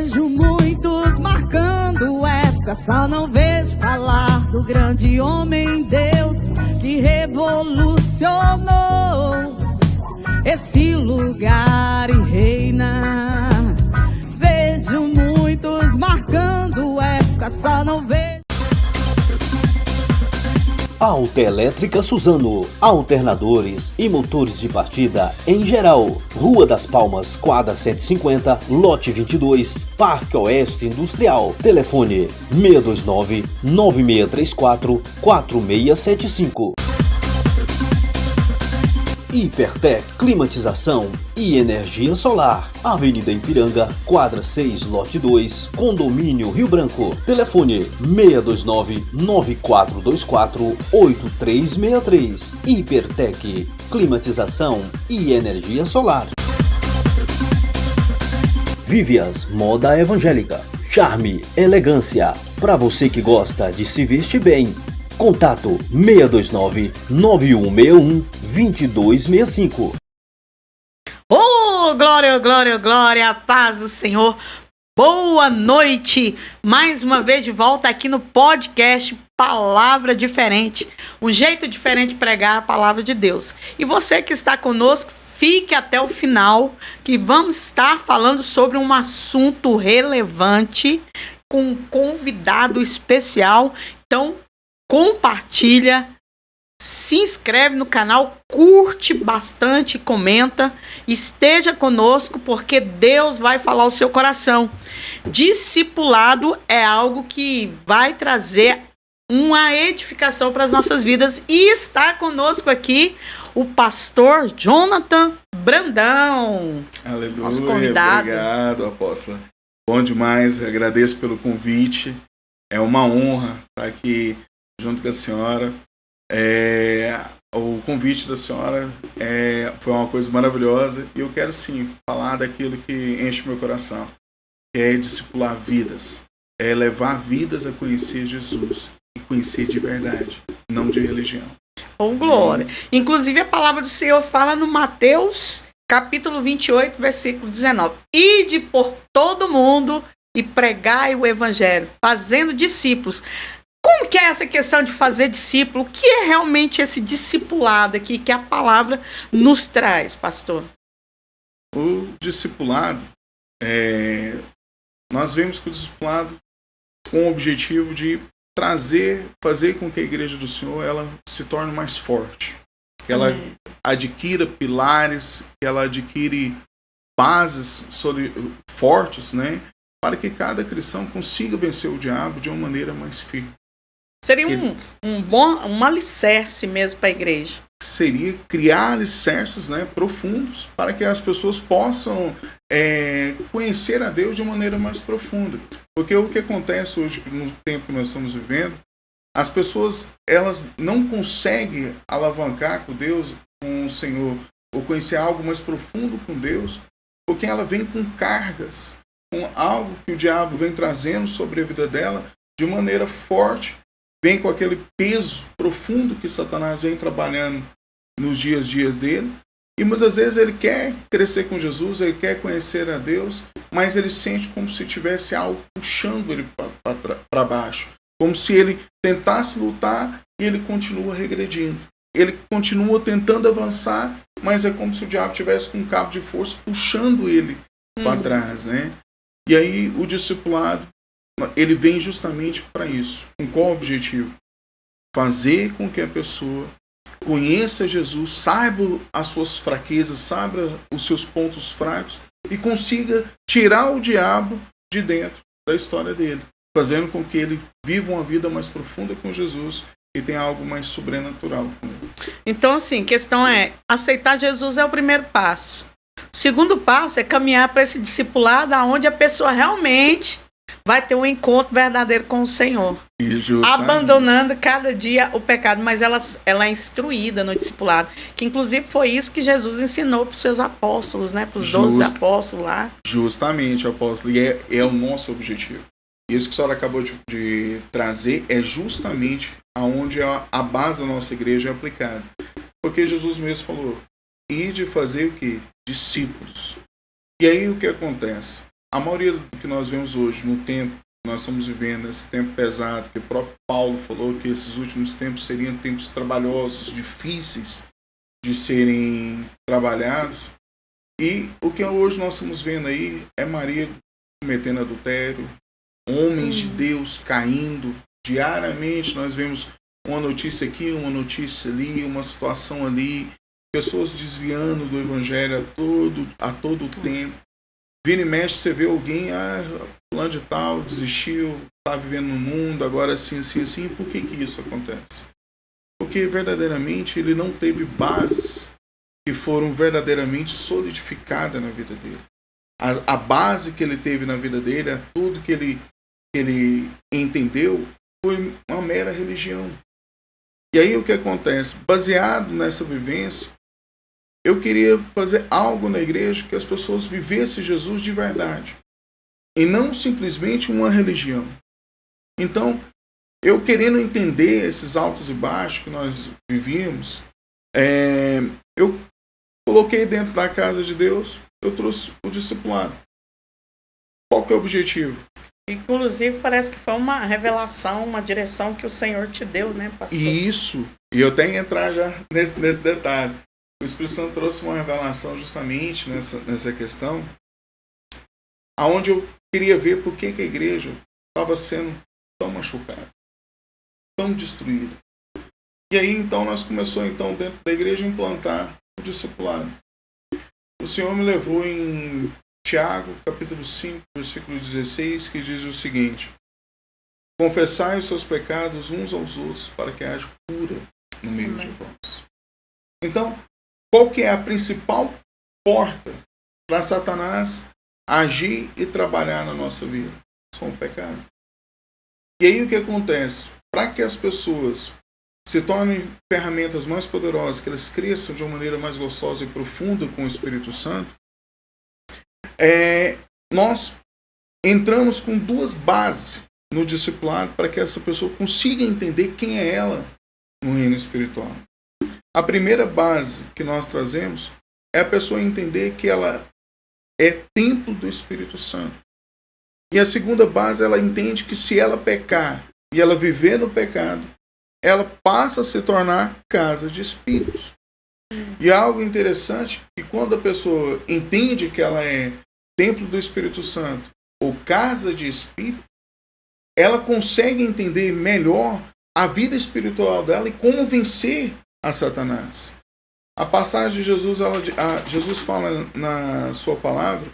Vejo muitos marcando época, só não vejo falar do grande homem Deus que revolucionou esse lugar e reina. Vejo muitos marcando época, só não vejo. Autoelétrica Suzano, alternadores e motores de partida em geral. Rua das Palmas, quadra 150, lote 22, Parque Oeste Industrial. Telefone 629-9634-4675. Hipertec Climatização e Energia Solar. Avenida Ipiranga, quadra 6, lote 2, Condomínio Rio Branco. Telefone 629-9424-8363. Hipertec Climatização e Energia Solar. Vivias Moda Evangélica. Charme, elegância. Para você que gosta de se vestir bem. Contato 629-9161-2265. Oh, glória, glória, glória, a paz do Senhor. Boa noite, mais uma vez de volta aqui no podcast Palavra Diferente. Um jeito diferente de pregar a palavra de Deus. E você que está conosco, fique até o final, que vamos estar falando sobre um assunto relevante com um convidado especial. Então, compartilha, se inscreve no canal, curte bastante, comenta, esteja conosco porque Deus vai falar ao seu coração. Discipulado é algo que vai trazer uma edificação para as nossas vidas e está conosco aqui o pastor Jonathan Brandão. Aleluia, nosso convidado. Obrigado, apóstola. Bom demais, agradeço pelo convite. É uma honra estar aqui junto com a senhora. O convite da senhora foi uma coisa maravilhosa e eu quero sim falar daquilo que enche meu coração, que é discipular vidas, é levar vidas a conhecer Jesus e conhecer de verdade, não de religião. Oh, glória! Inclusive a palavra do Senhor fala no Mateus capítulo 28, versículo 19: Ide por todo mundo e pregai o evangelho, fazendo discípulos. Como que é essa questão de fazer discípulo? O que é realmente esse discipulado aqui que a palavra nos traz, pastor? O discipulado, nós vemos que o discipulado com o objetivo de fazer com que a igreja do Senhor ela se torne mais forte, que ela adquira pilares, que ela adquire bases fortes, né, para que cada cristão consiga vencer o diabo de uma maneira mais firme. Seria um alicerce mesmo para a igreja. Seria criar alicerces, né, profundos para que as pessoas possam conhecer a Deus de uma maneira mais profunda. Porque o que acontece hoje, no tempo que nós estamos vivendo, as pessoas elas não conseguem alavancar com Deus, com o Senhor, ou conhecer algo mais profundo com Deus, porque ela vem com cargas, com algo que o diabo vem trazendo sobre a vida dela de maneira forte, vem com aquele peso profundo que Satanás vem trabalhando nos dias dele, e muitas vezes ele quer crescer com Jesus, ele quer conhecer a Deus, mas ele sente como se tivesse algo puxando ele para baixo, como se ele tentasse lutar e ele continua regredindo. Ele continua tentando avançar, mas é como se o diabo tivesse com um cabo de força puxando ele para trás, né? E aí o discipulado, ele vem justamente para isso. Com qual objetivo? Fazer com que a pessoa conheça Jesus, saiba as suas fraquezas, saiba os seus pontos fracos e consiga tirar o diabo de dentro da história dele, fazendo com que ele viva uma vida mais profunda com Jesus e tenha algo mais sobrenatural com ele. Então, assim, a questão é, aceitar Jesus é o primeiro passo. O segundo passo é caminhar para esse discipulado onde a pessoa realmente vai ter um encontro verdadeiro com o Senhor. Abandonando cada dia o pecado, mas ela é instruída no discipulado, que inclusive foi isso que Jesus ensinou para os seus apóstolos, né? Para os 12 apóstolos lá. Justamente, apóstolo, e é o nosso objetivo. Isso que a senhora acabou de trazer é justamente aonde a base da nossa igreja é aplicada. Porque Jesus mesmo falou, ide fazer o quê? Discípulos. E aí o que acontece? a maioria do que nós vemos hoje, no tempo que nós estamos vivendo, esse tempo pesado, que o próprio Paulo falou que esses últimos tempos seriam tempos trabalhosos, difíceis de serem trabalhados. E o que hoje nós estamos vendo aí é marido cometendo adultério, homens de Deus caindo. Diariamente nós vemos uma notícia aqui, uma notícia ali, uma situação ali, pessoas desviando do evangelho a todo tempo. Vira e mexe, você vê alguém, fulano de tal, desistiu, está vivendo no mundo, agora assim. Por que isso acontece? Porque verdadeiramente ele não teve bases que foram verdadeiramente solidificadas na vida dele. A base que ele teve na vida dele, tudo que ele entendeu, foi uma mera religião. E aí o que acontece? Baseado nessa vivência, eu queria fazer algo na igreja que as pessoas vivessem Jesus de verdade. E não simplesmente uma religião. Então, eu querendo entender esses altos e baixos que nós vivíamos, eu coloquei dentro da casa de Deus, eu trouxe o discipulado. Qual que é o objetivo? Inclusive, parece que foi uma revelação, uma direção que o Senhor te deu, né, pastor? Isso. E eu tenho que entrar já nesse detalhe. O Espírito Santo trouxe uma revelação justamente nessa questão, aonde eu queria ver por que a igreja estava sendo tão machucada, tão destruída. E aí, então, nós começamos, dentro da igreja, a implantar o discipulado. O Senhor me levou em Tiago, capítulo 5, versículo 16, que diz o seguinte: confessai os seus pecados uns aos outros, para que haja cura no meio de vós. Então, qual que é a principal porta para Satanás agir e trabalhar na nossa vida? São o pecado. E aí o que acontece? Para que as pessoas se tornem ferramentas mais poderosas, que elas cresçam de uma maneira mais gostosa e profunda com o Espírito Santo, nós entramos com duas bases no discipulado para que essa pessoa consiga entender quem é ela no reino espiritual. A primeira base que nós trazemos é a pessoa entender que ela é templo do Espírito Santo. E a segunda base, ela entende que se ela pecar e ela viver no pecado, ela passa a se tornar casa de espíritos. E algo interessante, que quando a pessoa entende que ela é templo do Espírito Santo ou casa de espírito, ela consegue entender melhor a vida espiritual dela e como vencer a Satanás. A passagem de Jesus, Jesus fala na sua palavra,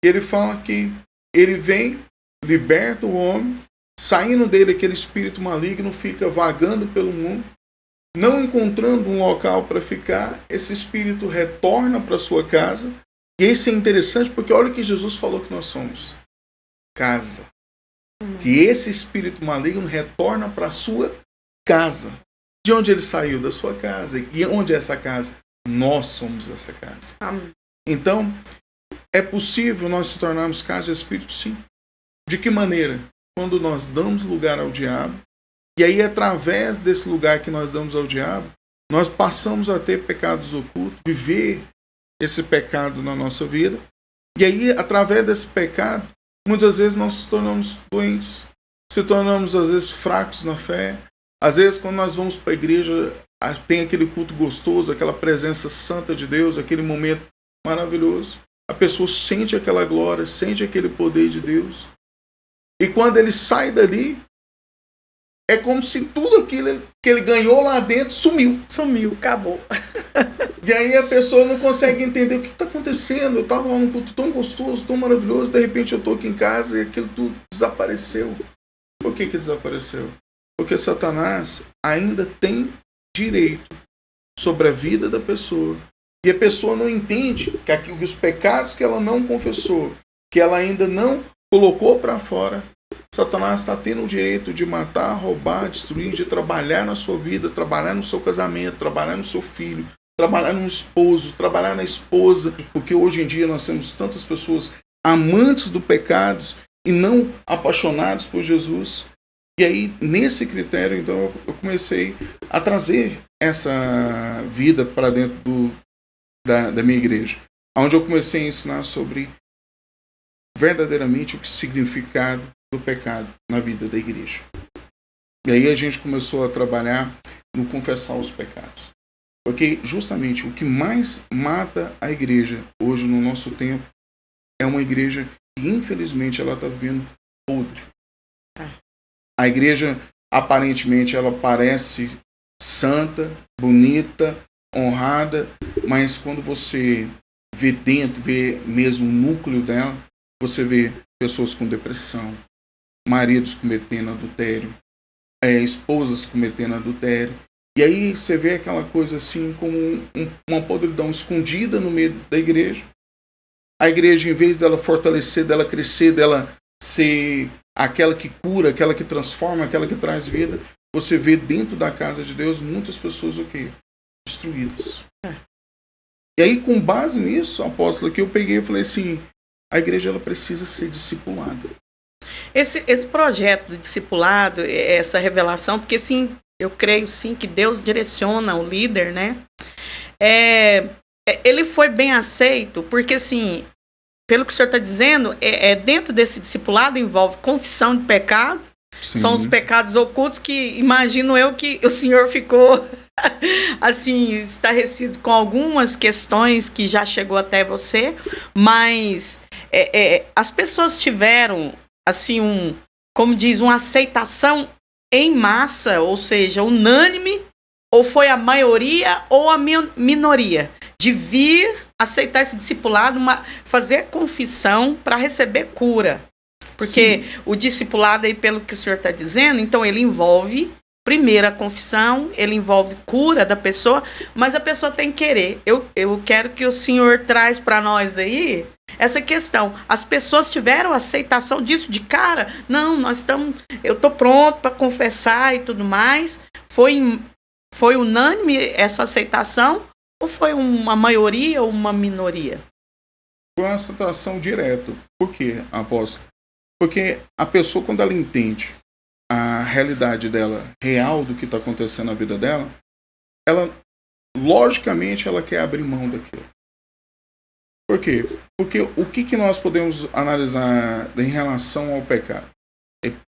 ele fala que ele vem, liberta o homem, saindo dele aquele espírito maligno, fica vagando pelo mundo, não encontrando um local para ficar, esse espírito retorna para sua casa. E isso é interessante porque olha o que Jesus falou que nós somos. Casa. Que esse espírito maligno retorna para a sua casa. De onde ele saiu? Da sua casa. E onde é essa casa? Nós somos essa casa. Amém. Então, é possível nós se tornarmos casa de espírito? Sim. De que maneira? Quando nós damos lugar ao diabo, e aí através desse lugar que nós damos ao diabo, nós passamos a ter pecados ocultos, viver esse pecado na nossa vida, e aí através desse pecado, muitas vezes nós nos tornamos doentes, se tornamos às vezes fracos na fé. Às vezes quando nós vamos para a igreja, tem aquele culto gostoso, aquela presença santa de Deus, aquele momento maravilhoso, a pessoa sente aquela glória, sente aquele poder de Deus. E quando ele sai dali, é como se tudo aquilo que ele ganhou lá dentro sumiu. Sumiu, acabou. E aí a pessoa não consegue entender o que está acontecendo. Eu estava lá num culto tão gostoso, tão maravilhoso, de repente eu estou aqui em casa e aquilo tudo desapareceu. Por que desapareceu? Porque Satanás ainda tem direito sobre a vida da pessoa. E a pessoa não entende que os pecados que ela não confessou, que ela ainda não colocou para fora, Satanás está tendo o direito de matar, roubar, destruir, de trabalhar na sua vida, trabalhar no seu casamento, trabalhar no seu filho, trabalhar no esposo, trabalhar na esposa, porque hoje em dia nós temos tantas pessoas amantes do pecado e não apaixonados por Jesus. E aí, nesse critério, então, eu comecei a trazer essa vida para dentro da minha igreja, onde eu comecei a ensinar sobre verdadeiramente o que significado do pecado na vida da igreja. E aí a gente começou a trabalhar no confessar os pecados. Porque justamente o que mais mata a igreja hoje no nosso tempo é uma igreja que infelizmente ela está vivendo podre. A igreja aparentemente ela parece santa, bonita, honrada, mas quando você vê dentro, vê mesmo o núcleo dela, você vê pessoas com depressão, maridos cometendo adultério, esposas cometendo adultério. E aí você vê aquela coisa assim como uma podridão escondida no meio da igreja. A igreja, em vez dela fortalecer, dela crescer, dela ser aquela que cura, aquela que transforma, aquela que traz vida, você vê dentro da casa de Deus muitas pessoas o quê? Destruídas. E aí, com base nisso, apóstolo, que eu peguei e falei assim, a igreja ela precisa ser discipulada. Esse projeto do discipulado, essa revelação, porque sim, eu creio sim que Deus direciona o líder, né? Ele foi bem aceito, porque assim, pelo que o senhor está dizendo, dentro desse discipulado envolve confissão de pecado. Sim. São os pecados ocultos que imagino eu que o senhor ficou assim, estarrecido com algumas questões que já chegou até você, mas as pessoas tiveram assim como diz, uma aceitação em massa, ou seja, unânime, ou foi a maioria ou a minoria de vir aceitar esse discipulado, fazer confissão para receber cura. Porque sim, o discipulado, aí, pelo que o senhor está dizendo, então ele envolve, primeiro, a confissão, ele envolve cura da pessoa, mas a pessoa tem que querer. Eu quero que o senhor traz para nós aí essa questão. As pessoas tiveram aceitação disso de cara? Não, eu estou pronto para confessar e tudo mais. Foi unânime essa aceitação ou foi uma maioria ou uma minoria? Foi uma aceitação direta. Por quê, apóstolo? Porque a pessoa, quando ela entende a realidade dela, real do que está acontecendo na vida dela, ela, logicamente, ela quer abrir mão daquilo. Por quê? Porque o que nós podemos analisar em relação ao pecado?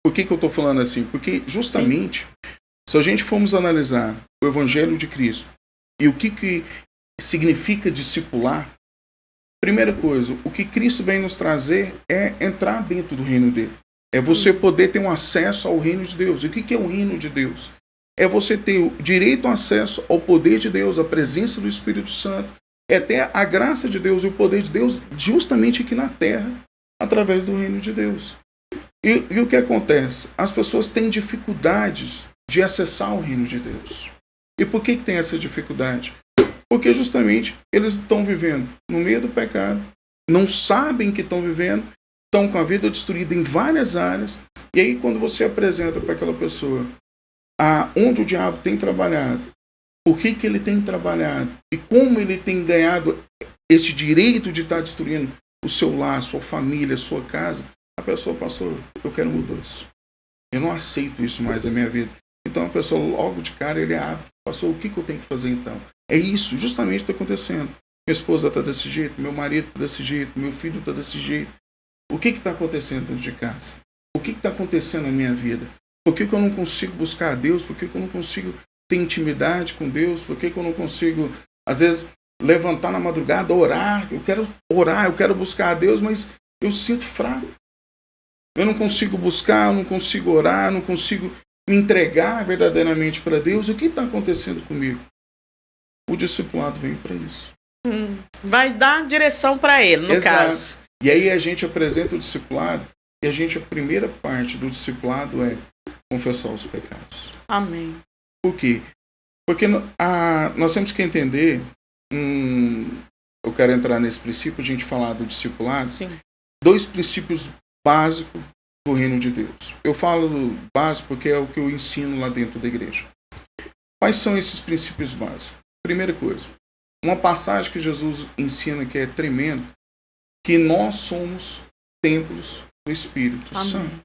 Por que eu estou falando assim? Porque, justamente, se a gente formos analisar o Evangelho de Cristo e o que significa discipular, primeira coisa, o que Cristo vem nos trazer é entrar dentro do reino dele. É você poder ter um acesso ao reino de Deus. E o que é o reino de Deus? É você ter o direito ao acesso ao poder de Deus, à presença do Espírito Santo, é ter a graça de Deus e o poder de Deus justamente aqui na terra, através do reino de Deus. E o que acontece? As pessoas têm dificuldades de acessar o reino de Deus. E por que tem essa dificuldade? Porque justamente eles estão vivendo no meio do pecado, não sabem que estão vivendo, estão com a vida destruída em várias áreas, e aí quando você apresenta para aquela pessoa onde o diabo tem trabalhado, por que ele tem trabalhado, e como ele tem ganhado esse direito de estar destruindo o seu lar, sua família, sua casa, a pessoa, pastor, eu quero mudança. Eu não aceito isso mais na minha vida. Então a pessoa logo de cara ele abre, pastor, o que eu tenho que fazer então? É isso, justamente está acontecendo. Minha esposa está desse jeito, meu marido está desse jeito, meu filho está desse jeito. O que está acontecendo dentro de casa? O que está acontecendo na minha vida? Por que eu não consigo buscar a Deus? Por que eu não consigo ter intimidade com Deus? Por que eu não consigo, às vezes, levantar na madrugada, orar? Eu quero orar, eu quero buscar a Deus, mas eu sinto fraco. Eu não consigo buscar, eu não consigo orar, não consigo me entregar verdadeiramente para Deus. O que está acontecendo comigo? O discipulado vem para isso. Vai dar direção para ele, no Exato. caso. E aí a gente apresenta o discipulado e a primeira parte do discipulado é confessar os pecados. Amém. Por quê? Porque nós temos que entender, eu quero entrar nesse princípio, a gente falar do discipulado, sim, 2 princípios básicos do reino de Deus. Eu falo básico porque é o que eu ensino lá dentro da igreja. Quais são esses princípios básicos? Primeira coisa, uma passagem que Jesus ensina que é tremendo, que nós somos templos do Espírito Santo.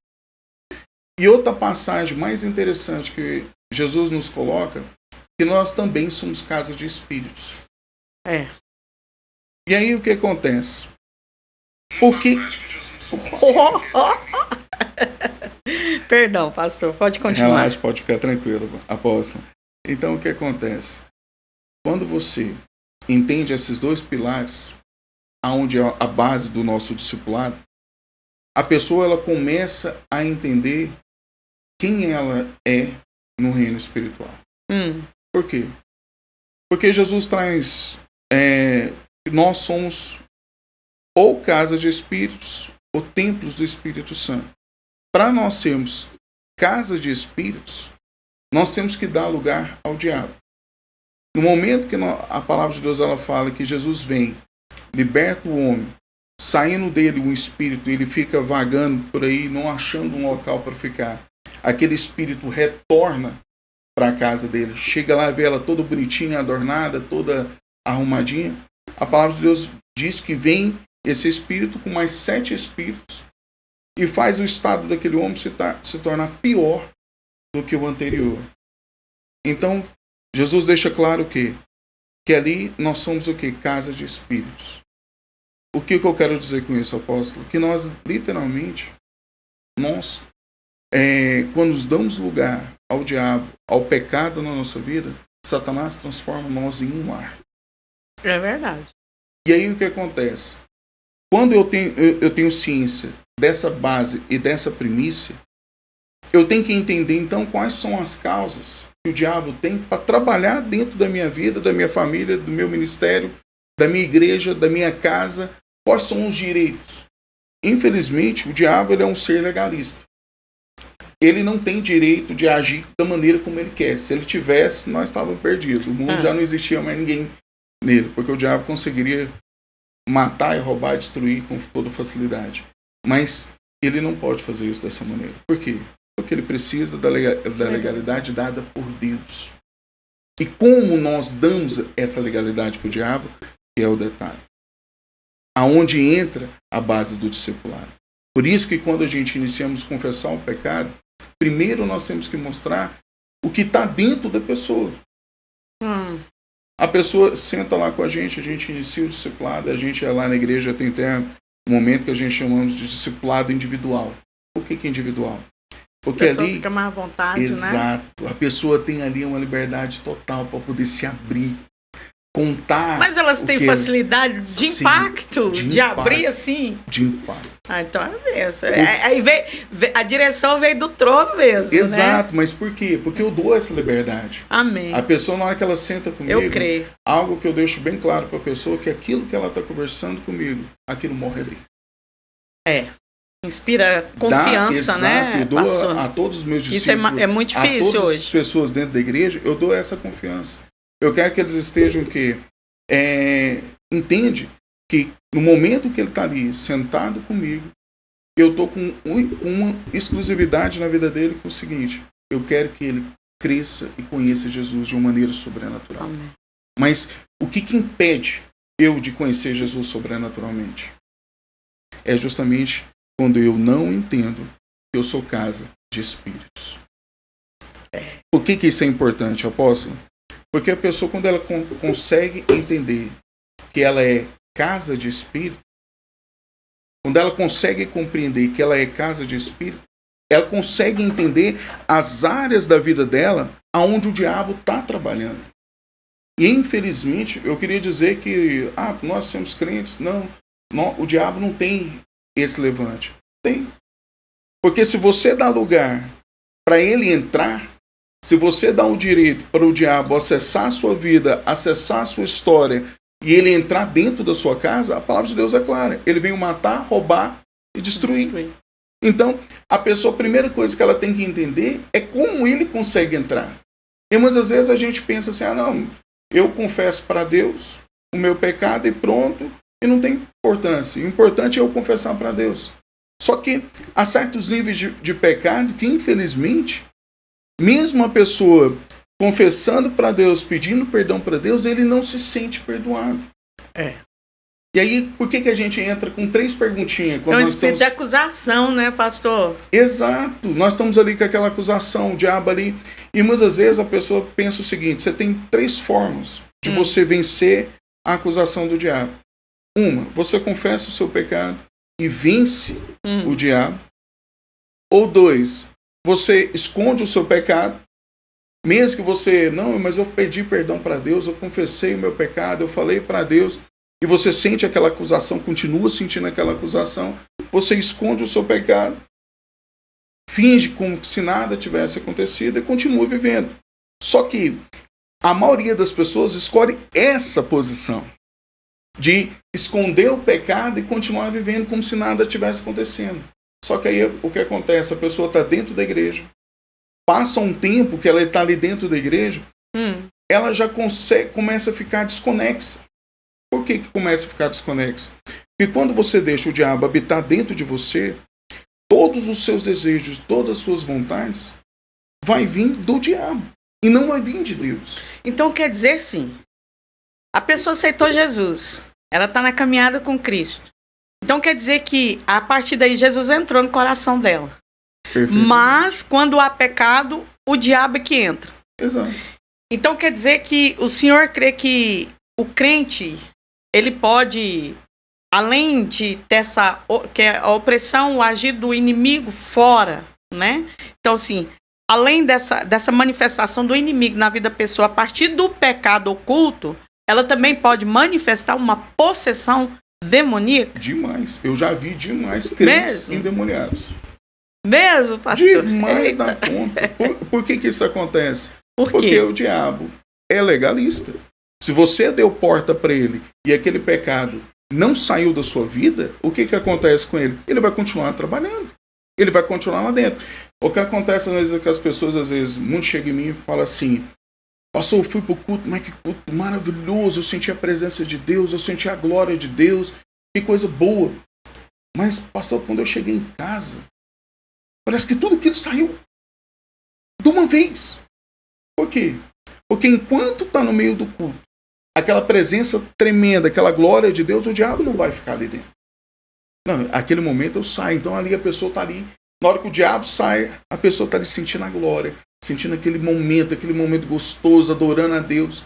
E outra passagem mais interessante que Jesus nos coloca, que nós também somos casa de espíritos. E aí o que acontece? Perdão, pastor, pode continuar. Relaxa, pode ficar tranquilo, apóstolo. Então, o que acontece? Quando você entende esses dois pilares, aonde é a base do nosso discipulado, a pessoa ela começa a entender quem ela é no reino espiritual. Por quê? Porque Jesus traz... nós somos ou casa de espíritos ou templos do Espírito Santo. Para nós sermos casa de espíritos, nós temos que dar lugar ao diabo. No momento que a palavra de Deus ela fala que Jesus vem, liberta o homem, saindo dele um espírito, ele fica vagando por aí, não achando um local para ficar. Aquele espírito retorna para a casa dele, chega lá, vê ela toda bonitinha, adornada, toda arrumadinha. A palavra de Deus diz que vem esse espírito com mais 7 espíritos e faz o estado daquele homem se tornar pior do que o anterior. Então, Jesus deixa claro que ali nós somos o quê? Casa de espíritos. O que eu quero dizer com isso, apóstolo? Que nós, literalmente, quando nos damos lugar ao diabo, ao pecado na nossa vida, Satanás transforma nós em um lar. É verdade. E aí o que acontece? Quando eu tenho ciência dessa base e dessa primícia, eu tenho que entender então quais são as causas que o diabo tem para trabalhar dentro da minha vida, da minha família, do meu ministério, da minha igreja, da minha casa. Quais são os direitos? Infelizmente, o diabo ele é um ser legalista. Ele não tem direito de agir da maneira como ele quer. Se ele tivesse, nós estávamos perdidos. O mundo já não existia mais ninguém nele, porque o diabo conseguiria matar e roubar e destruir com toda facilidade. Mas ele não pode fazer isso dessa maneira. Por quê? Porque ele precisa da legalidade dada por Deus. E como nós damos essa legalidade para o diabo, é o detalhe. Aonde entra a base do discipulado. Por isso que quando a gente iniciamos a confessar o pecado, primeiro nós temos que mostrar o que está dentro da pessoa. A pessoa senta lá com a gente inicia o discipulado, a gente é lá na igreja, tem até um momento que a gente chamamos de discipulado individual. Por que individual? Porque a pessoa ali fica mais à vontade, exato, né? A pessoa tem ali uma liberdade total para poder se abrir, contar. Mas elas têm facilidade de impacto, de abrir assim? De impacto. Então é mesmo. Aí a direção veio do trono mesmo. Exato, né? Mas por quê? Porque eu dou essa liberdade. Amém. A pessoa, na hora que ela senta comigo, eu creio. Algo que eu deixo bem claro para a pessoa, que aquilo que ela está conversando comigo, aquilo morre ali. Inspira confiança, né? Eu dou a todos os meus discípulos. Isso é muito difícil a todas hoje. As pessoas dentro da igreja, eu dou essa confiança. Eu quero que eles estejam entende que no momento que ele está ali sentado comigo, eu estou com uma exclusividade na vida dele, que é o seguinte: eu quero que ele cresça e conheça Jesus de uma maneira sobrenatural. Amém. Mas o que impede eu de conhecer Jesus sobrenaturalmente? É justamente quando eu não entendo que eu sou casa de espíritos. Por que isso é importante, apóstolo? Porque a pessoa, quando ela consegue entender que ela é casa de espírito, quando ela consegue compreender que ela é casa de espírito, ela consegue entender as áreas da vida dela aonde o diabo está trabalhando. E infelizmente, eu queria dizer que nós somos crentes. Não, o diabo não tem esse levante. Tem. Porque se você dá lugar para ele entrar, se você dá o direito para o diabo acessar a sua vida, acessar a sua história, e ele entrar dentro da sua casa, a palavra de Deus é clara. Ele veio matar, roubar e destruir. Então, a primeira coisa que ela tem que entender é como ele consegue entrar. E muitas vezes a gente pensa assim, não, eu confesso para Deus o meu pecado e pronto, e não tem importância. O importante é eu confessar para Deus. Só que há certos níveis de pecado que, infelizmente, mesmo a pessoa confessando para Deus, pedindo perdão para Deus, ele não se sente perdoado. E aí, por que a gente entra com 3 perguntinhas? É um espírito de acusação, né, pastor? Exato. Nós estamos ali com aquela acusação, o diabo ali. E muitas vezes a pessoa pensa o seguinte: você tem 3 formas de você vencer a acusação do diabo. Uma, você confessa o seu pecado. e vence o diabo. Ou 2, você esconde o seu pecado, mesmo que você, não, mas eu pedi perdão para Deus, eu confessei o meu pecado, eu falei para Deus, e você sente aquela acusação, continua sentindo aquela acusação, você esconde o seu pecado, finge como se nada tivesse acontecido e continua vivendo. Só que a maioria das pessoas escolhe essa posição de esconder o pecado e continuar vivendo como se nada tivesse acontecendo. Só que aí o que acontece? A pessoa está dentro da igreja, passa um tempo que ela está ali dentro da igreja, ela já começa a ficar desconexa. Por que começa a ficar desconexa? Porque quando você deixa o diabo habitar dentro de você, todos os seus desejos, todas as suas vontades, vai vir do diabo. E não vai vir de Deus. Então quer dizer, sim, a pessoa aceitou Jesus, ela está na caminhada com Cristo. Então quer dizer que a partir daí Jesus entrou no coração dela. Perfeito. Mas quando há pecado, o diabo é que entra. Exato. Então quer dizer que o senhor crê que o crente, ele pode, além de ter que é a opressão, o agir do inimigo fora, né? Então assim, além dessa manifestação do inimigo na vida da pessoa, a partir do pecado oculto, ela também pode manifestar uma possessão demoníaca? Demais. Eu já vi demais crentes Mesmo? endemoniados. Mesmo, pastor? Demais da conta. Por que isso acontece? Por quê? Porque o diabo é legalista. Se você deu porta para ele e aquele pecado não saiu da sua vida, o que acontece com ele? Ele vai continuar trabalhando. Ele vai continuar lá dentro. O que acontece às vezes é que as pessoas, às vezes, muito chegam em mim e falam assim: pastor, eu fui pro culto, mas que culto maravilhoso, eu senti a presença de Deus, eu senti a glória de Deus, que coisa boa. Mas, pastor, quando eu cheguei em casa, parece que tudo aquilo saiu de uma vez. Por quê? Porque enquanto está no meio do culto, aquela presença tremenda, aquela glória de Deus, o diabo não vai ficar ali dentro. Não, aquele momento eu saio, então ali a pessoa está ali. Na hora que o diabo sai, a pessoa está ali sentindo a glória, sentindo aquele momento gostoso, adorando a Deus.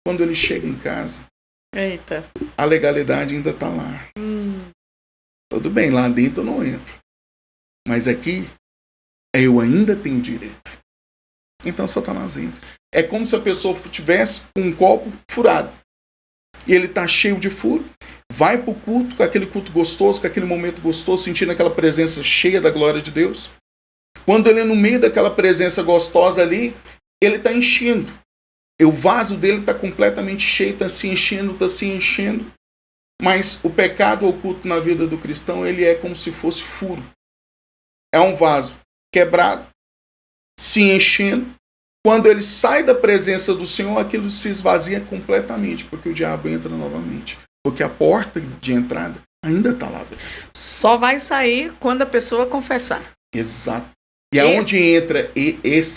Quando ele chega em casa, Eita. a legalidade ainda está lá. Tudo bem, lá dentro eu não entro. Mas aqui, eu ainda tenho direito. Então Satanás entra. É como se a pessoa tivesse um copo furado. E ele está cheio de furo. Vai para o culto, com aquele culto gostoso, com aquele momento gostoso, sentindo aquela presença cheia da glória de Deus. Quando ele é no meio daquela presença gostosa ali, ele está enchendo. E o vaso dele está completamente cheio, está se enchendo. Mas o pecado oculto na vida do cristão, ele é como se fosse furo. É um vaso quebrado, se enchendo. Quando ele sai da presença do Senhor, aquilo se esvazia completamente, porque o diabo entra novamente. Porque a porta de entrada ainda está lá dentro. Só vai sair quando a pessoa confessar. Exato. E é onde entra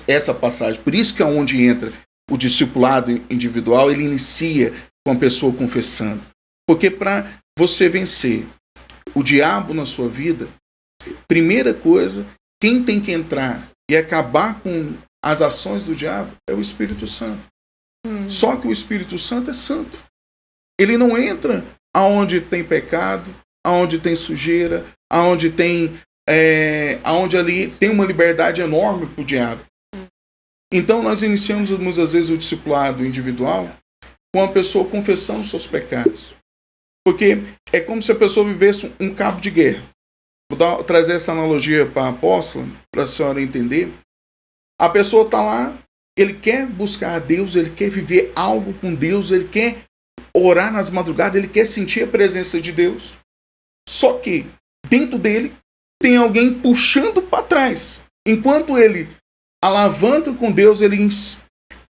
essa passagem. Por isso que é onde entra o discipulado individual, ele inicia com a pessoa confessando. Porque para você vencer o diabo na sua vida, primeira coisa, quem tem que entrar e acabar com as ações do diabo é o Espírito Santo. Só que o Espírito Santo é santo. Ele não entra aonde tem pecado, aonde tem sujeira, aonde ali tem uma liberdade enorme para o diabo. Então nós iniciamos muitas vezes o discipulado individual com a pessoa confessando seus pecados. Porque é como se a pessoa vivesse um cabo de guerra. Vou trazer essa analogia para a apóstola, para a senhora entender. A pessoa está lá, ele quer buscar a Deus, ele quer viver algo com Deus, ele quer orar nas madrugadas, ele quer sentir a presença de Deus. Só que dentro dele tem alguém puxando para trás. Enquanto ele alavanca com Deus, ele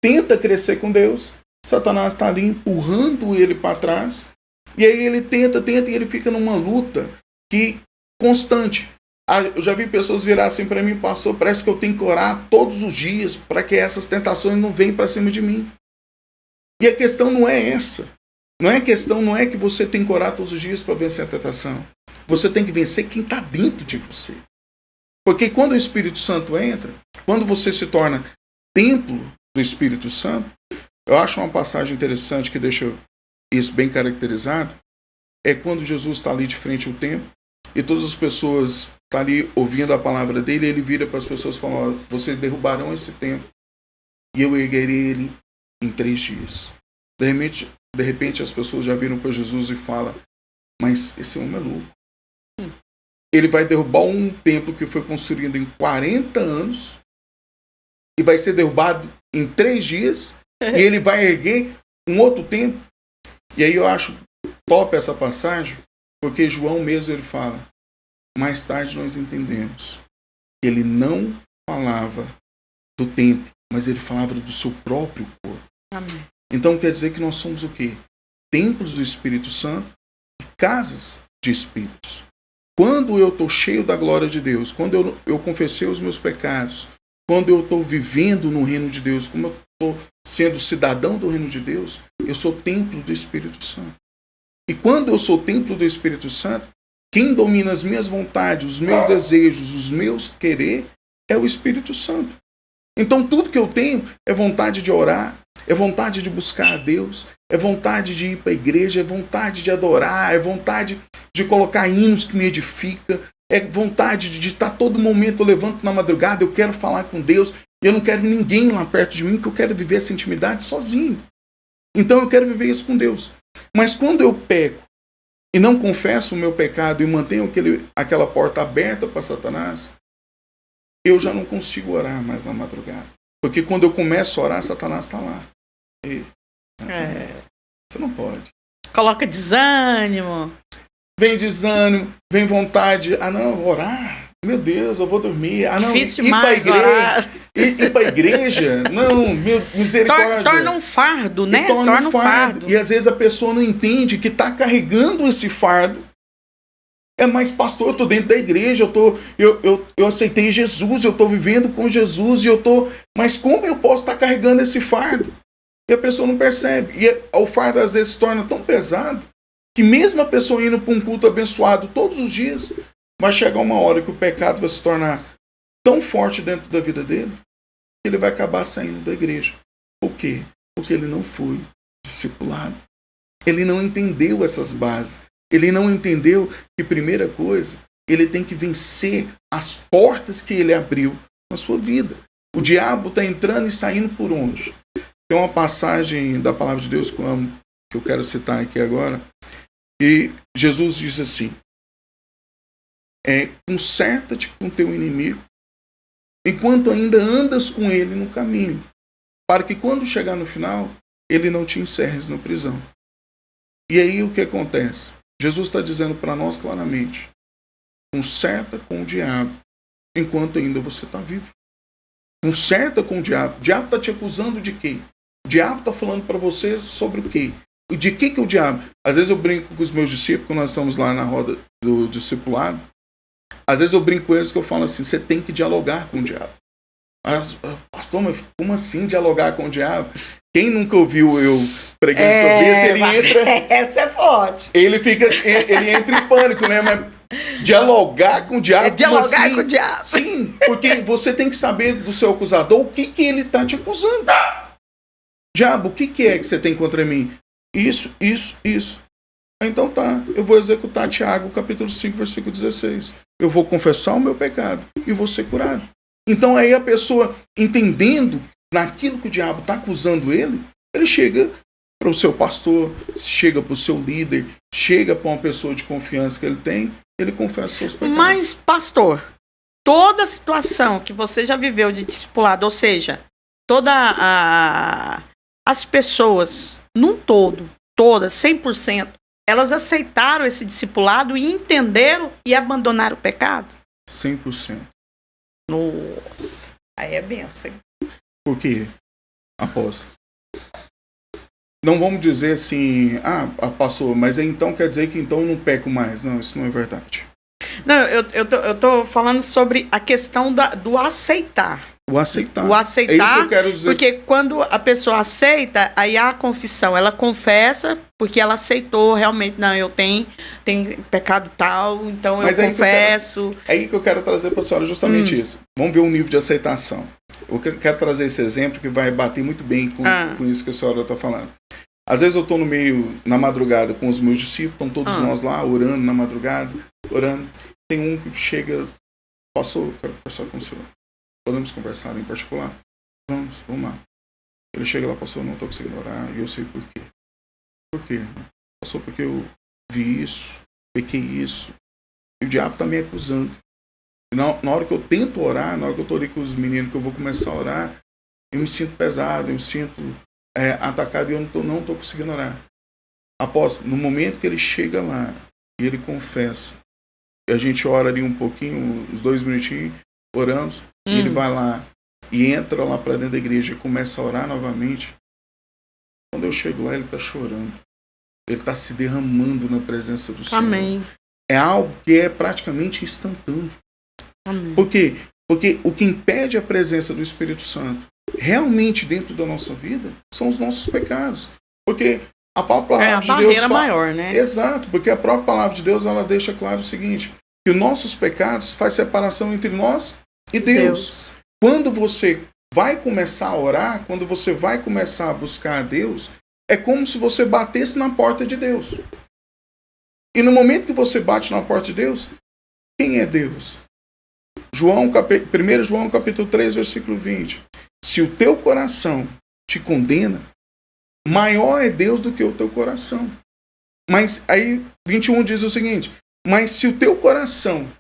tenta crescer com Deus, Satanás está ali empurrando ele para trás. E aí ele tenta e ele fica numa luta constante. Eu já vi pessoas virar assim para mim: pastor, parece que eu tenho que orar todos os dias para que essas tentações não venham para cima de mim. E a questão não é essa. Não é que você tem que orar todos os dias para vencer a tentação. Você tem que vencer quem está dentro de você. Porque quando o Espírito Santo entra, quando você se torna templo do Espírito Santo, eu acho uma passagem interessante que deixa isso bem caracterizado, é quando Jesus está ali de frente ao templo, e todas as pessoas estão ali ouvindo a palavra dele, ele vira para as pessoas e fala: ó, vocês derrubarão esse templo e eu erguerei ele em 3 dias. De repente as pessoas já viram para Jesus e falam: mas esse homem é louco. Ele vai derrubar um templo que foi construído em 40 anos e vai ser derrubado em 3 dias e ele vai erguer um outro templo. E aí eu acho top essa passagem, porque João mesmo ele fala: mais tarde nós entendemos que ele não falava do templo, mas ele falava do seu próprio corpo. Amém. Então quer dizer que nós somos o quê? Templos do Espírito Santo e casas de espíritos. Quando eu estou cheio da glória de Deus, quando eu confessei os meus pecados, quando eu estou vivendo no reino de Deus, como eu estou sendo cidadão do reino de Deus, eu sou templo do Espírito Santo. E quando eu sou templo do Espírito Santo, quem domina as minhas vontades, os meus desejos, os meus querer, é o Espírito Santo. Então tudo que eu tenho é vontade de orar, é vontade de buscar a Deus, é vontade de ir para a igreja, é vontade de adorar, é vontade de colocar hinos que me edificam, é vontade de estar todo momento, eu levanto na madrugada, eu quero falar com Deus, e eu não quero ninguém lá perto de mim, porque eu quero viver essa intimidade sozinho. Então eu quero viver isso com Deus. Mas quando eu peco e não confesso o meu pecado e mantenho aquela porta aberta para Satanás, eu já não consigo orar mais na madrugada. Porque quando eu começo a orar, Satanás está lá. Você não pode. Coloca desânimo. Vem desânimo, vem vontade. Ah, não, orar? Meu Deus, eu vou dormir. Ah, não, difícil demais orar. Ir para a igreja? Não, meu, misericórdia. Torna um fardo, né? Torna um fardo. E às vezes a pessoa não entende que está carregando esse fardo. Mas pastor, eu estou dentro da igreja, eu aceitei Jesus, eu estou vivendo com Jesus, mas como eu posso estar carregando esse fardo? E a pessoa não percebe. E o fardo às vezes se torna tão pesado que mesmo a pessoa indo para um culto abençoado todos os dias, vai chegar uma hora que o pecado vai se tornar tão forte dentro da vida dele, que ele vai acabar saindo da igreja. Por quê? Porque ele não foi discipulado. Ele não entendeu essas bases. Ele não entendeu que, primeira coisa, ele tem que vencer as portas que ele abriu na sua vida. O diabo está entrando e saindo por onde? Tem uma passagem da palavra de Deus que eu quero citar aqui agora, e Jesus diz assim: conserta-te com teu inimigo, enquanto ainda andas com ele no caminho, para que quando chegar no final, ele não te encerres na prisão. E aí o que acontece? Jesus está dizendo para nós claramente: conserta com o diabo enquanto ainda você está vivo. Conserta com o diabo. O diabo está te acusando de quê? O diabo está falando para você sobre o quê? De que o diabo? Às vezes eu brinco com os meus discípulos, quando nós estamos lá na roda do discipulado. Às vezes eu brinco com eles que eu falo assim: você tem que dialogar com o diabo. Pastor, mas como assim dialogar com o diabo? Quem nunca ouviu eu pregando sobre isso, ele entra... Essa é forte. Ele entra em pânico, né? Mas dialogar com o diabo... dialogar assim? com o diabo. Sim, porque você tem que saber do seu acusador o que ele está te acusando. Diabo, o que é que você tem contra mim? Isso. Então tá, eu vou executar Tiago, capítulo 5, versículo 16. Eu vou confessar o meu pecado e vou ser curado. Então aí a pessoa, entendendo naquilo que o diabo está acusando ele chega para o seu pastor, chega para o seu líder, chega para uma pessoa de confiança que ele tem, ele confessa seus pecados. Mas, pastor, toda situação que você já viveu de discipulado, ou seja, as pessoas, num todo, todas, 100%, elas aceitaram esse discipulado e entenderam e abandonaram o pecado? 100%. Nossa, aí é benção. Por quê? Apóstolo. Não vamos dizer assim, pastor, mas então quer dizer que então eu não peco mais. Não, isso não é verdade. Não, eu tô falando sobre a questão do aceitar. O aceitar. O aceitar, é isso que eu quero dizer. Porque quando a pessoa aceita, aí há a confissão. Ela confessa porque ela aceitou realmente. Não, eu tenho pecado tal, então eu confesso. É aí que eu quero trazer para a senhora justamente isso. Vamos ver o nível de aceitação. Eu quero trazer esse exemplo que vai bater muito bem com isso que a senhora está falando. Às vezes eu estou no meio, na madrugada, com os meus discípulos, estão todos nós lá, orando na madrugada, orando. Tem um que chega, pastor, quero conversar com o senhor. Podemos conversar em particular? Vamos lá. Ele chega lá, pastor, não estou conseguindo orar, e eu sei por quê. Por quê? Pastor, porque eu vi isso, pequei isso, e o diabo está me acusando. E na hora que eu tento orar, na hora que eu estou ali com os meninos, que eu vou começar a orar, eu me sinto pesado, eu me sinto atacado e eu não estou conseguindo orar. Após, no momento que ele chega lá e ele confessa, e a gente ora ali um pouquinho, uns 2 minutinhos, oramos, e ele vai lá e entra lá para dentro da igreja e começa a orar novamente. Quando eu chego lá, ele está chorando. Ele está se derramando na presença do Senhor. Amém. É algo que é praticamente instantâneo. Amém. Por quê? Porque o que impede a presença do Espírito Santo realmente dentro da nossa vida são os nossos pecados. Porque a própria palavra de Deus fala... maior, né? Exato, porque a própria palavra de Deus ela deixa claro o seguinte, que os nossos pecados faz separação entre nós e Deus. Quando você vai começar a orar, quando você vai começar a buscar a Deus, é como se você batesse na porta de Deus. E no momento que você bate na porta de Deus, quem é Deus? 1 João capítulo 3, versículo 20. Se o teu coração te condena, maior é Deus do que o teu coração. Mas aí 21 diz o seguinte, mas se o teu coração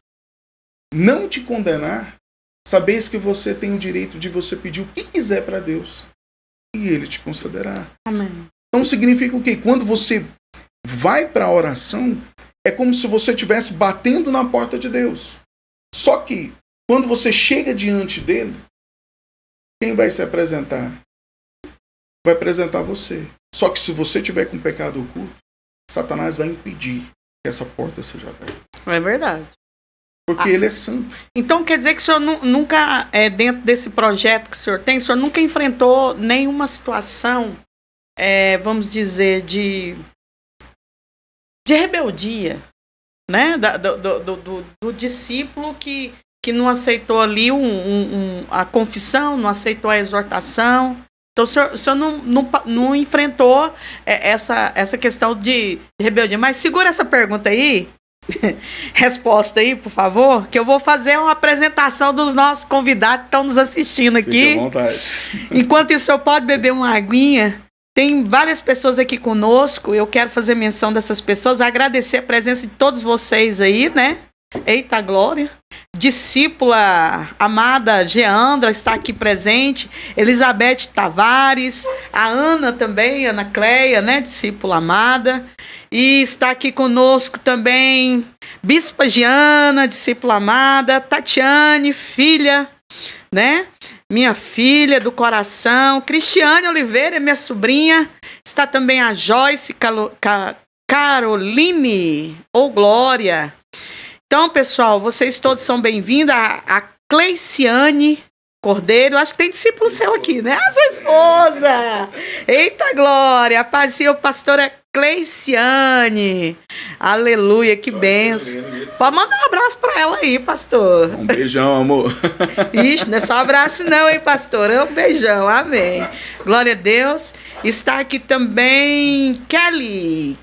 não te condenar, sabeis que você tem o direito de você pedir o que quiser para Deus. E Ele te concederá. Amém. Então significa o quê? Quando você vai para a oração, é como se você estivesse batendo na porta de Deus. Só que, quando você chega diante dele, quem vai se apresentar? Vai apresentar você. Só que se você tiver com pecado oculto, Satanás vai impedir que essa porta seja aberta. É verdade. Porque ele é santo. Então quer dizer que o senhor nunca, dentro desse projeto que o senhor nunca enfrentou nenhuma situação, vamos dizer, de rebeldia, né? Do discípulo que não aceitou ali a confissão, não aceitou a exortação. Então o senhor não enfrentou essa questão de rebeldia. Mas segura essa pergunta aí. Resposta aí, por favor, que eu vou fazer uma apresentação dos nossos convidados que estão nos assistindo aqui. Fique à vontade. Enquanto isso, o senhor pode beber uma aguinha. Tem várias pessoas aqui conosco. Eu quero fazer menção dessas pessoas, agradecer a presença de todos vocês aí, né? Eita glória. Discípula amada Geandra está aqui presente, Elizabeth Tavares, a Ana também, Ana Cleia, né, discípula amada, e está aqui conosco também Bispa Giana, discípula amada, Tatiane, filha, né, minha filha do coração, Cristiane Oliveira, minha sobrinha, está também a Joyce Caroline, ou Glória. Então, pessoal, vocês todos são bem-vindos. A Cleiciane Cordeiro, acho que tem discípulo seu aqui, né? A sua esposa! Eita glória! A pastora Cleiciane. Aleluia, que benção. Pode mandar um abraço para ela aí, pastor. Um beijão, amor. Ixi, não é só um abraço não, hein, pastor? É um beijão, amém. Glória a Deus. Está aqui também Kellys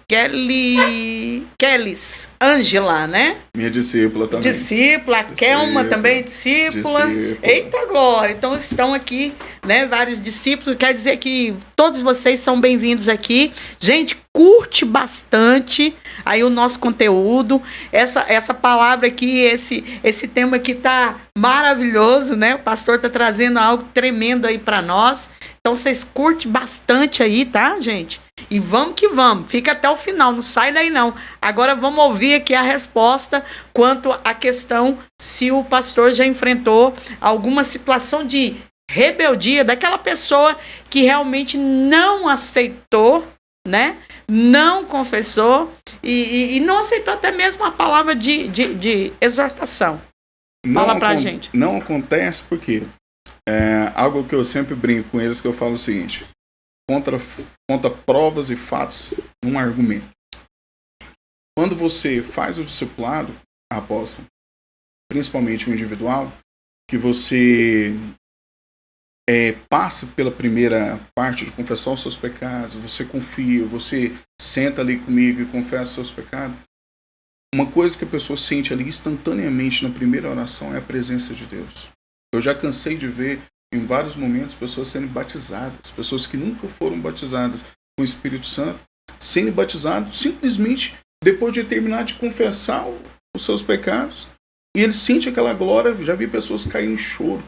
Ângela, né? Minha discípula também. Discípula, a Kelma também discípula. Eita glória! Então estão aqui, né, vários discípulos. Quer dizer que todos vocês são bem-vindos aqui. Gente, curte bastante aí o nosso conteúdo. Essa palavra aqui, esse tema aqui tá maravilhoso, né? O pastor tá trazendo algo tremendo aí para nós. Então vocês curtem bastante aí, tá, gente? E vamos que vamos. Fica até o final, não sai daí não. Agora vamos ouvir aqui a resposta quanto à questão se o pastor já enfrentou alguma situação de rebeldia daquela pessoa que realmente não aceitou, né? Não confessou e não aceitou até mesmo a palavra de exortação. Fala pra gente. Não acontece porque algo que eu sempre brinco com eles, que eu falo o seguinte: contra provas e fatos num argumento. Quando você faz o discipulado, apóstolo, principalmente o individual, que você passa pela primeira parte de confessar os seus pecados, você confia, você senta ali comigo e confessa os seus pecados, uma coisa que a pessoa sente ali instantaneamente na primeira oração é a presença de Deus. Eu já cansei de ver em vários momentos pessoas sendo batizadas, pessoas que nunca foram batizadas com o Espírito Santo, sendo batizados simplesmente depois de terminar de confessar os seus pecados, e ele sente aquela glória. Já vi pessoas cair em choro,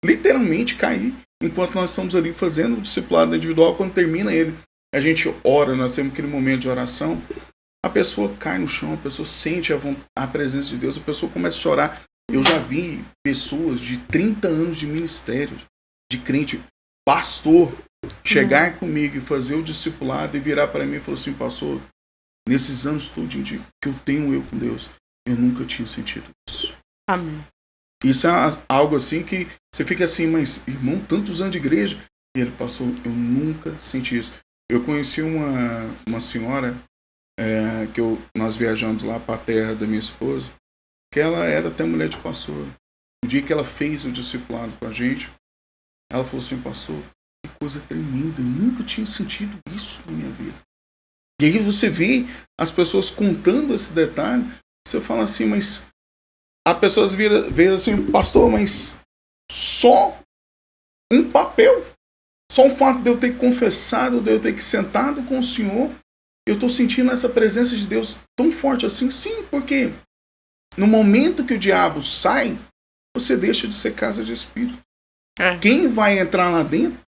literalmente cair, enquanto nós estamos ali fazendo o discipulado individual. Quando termina ele, a gente ora, nós temos aquele momento de oração, a pessoa cai no chão, a pessoa sente a presença de Deus, a pessoa começa a chorar. Eu já vi pessoas de 30 anos de ministério, de crente, pastor, chegar comigo e fazer o discipulado e virar para mim e falar assim: pastor, nesses anos todos que eu tenho com Deus, eu nunca tinha sentido isso. Amém. Isso é algo assim que você fica assim: mas irmão, tantos anos de igreja. E ele passou, eu nunca senti isso. Eu conheci uma senhora que nós viajamos lá para a terra da minha esposa, que ela era até mulher de pastor. O dia que ela fez o discipulado com a gente, ela falou assim: pastor, que coisa tremenda, eu nunca tinha sentido isso na minha vida. E aí você vê as pessoas contando esse detalhe, você fala assim: mas a pessoa vê assim: pastor, mas só um papel, só o fato de eu ter confessado, de eu ter sentado com o Senhor, eu estou sentindo essa presença de Deus tão forte assim? Sim, porque no momento que o diabo sai, você deixa de ser casa de espírito. Quem vai entrar lá dentro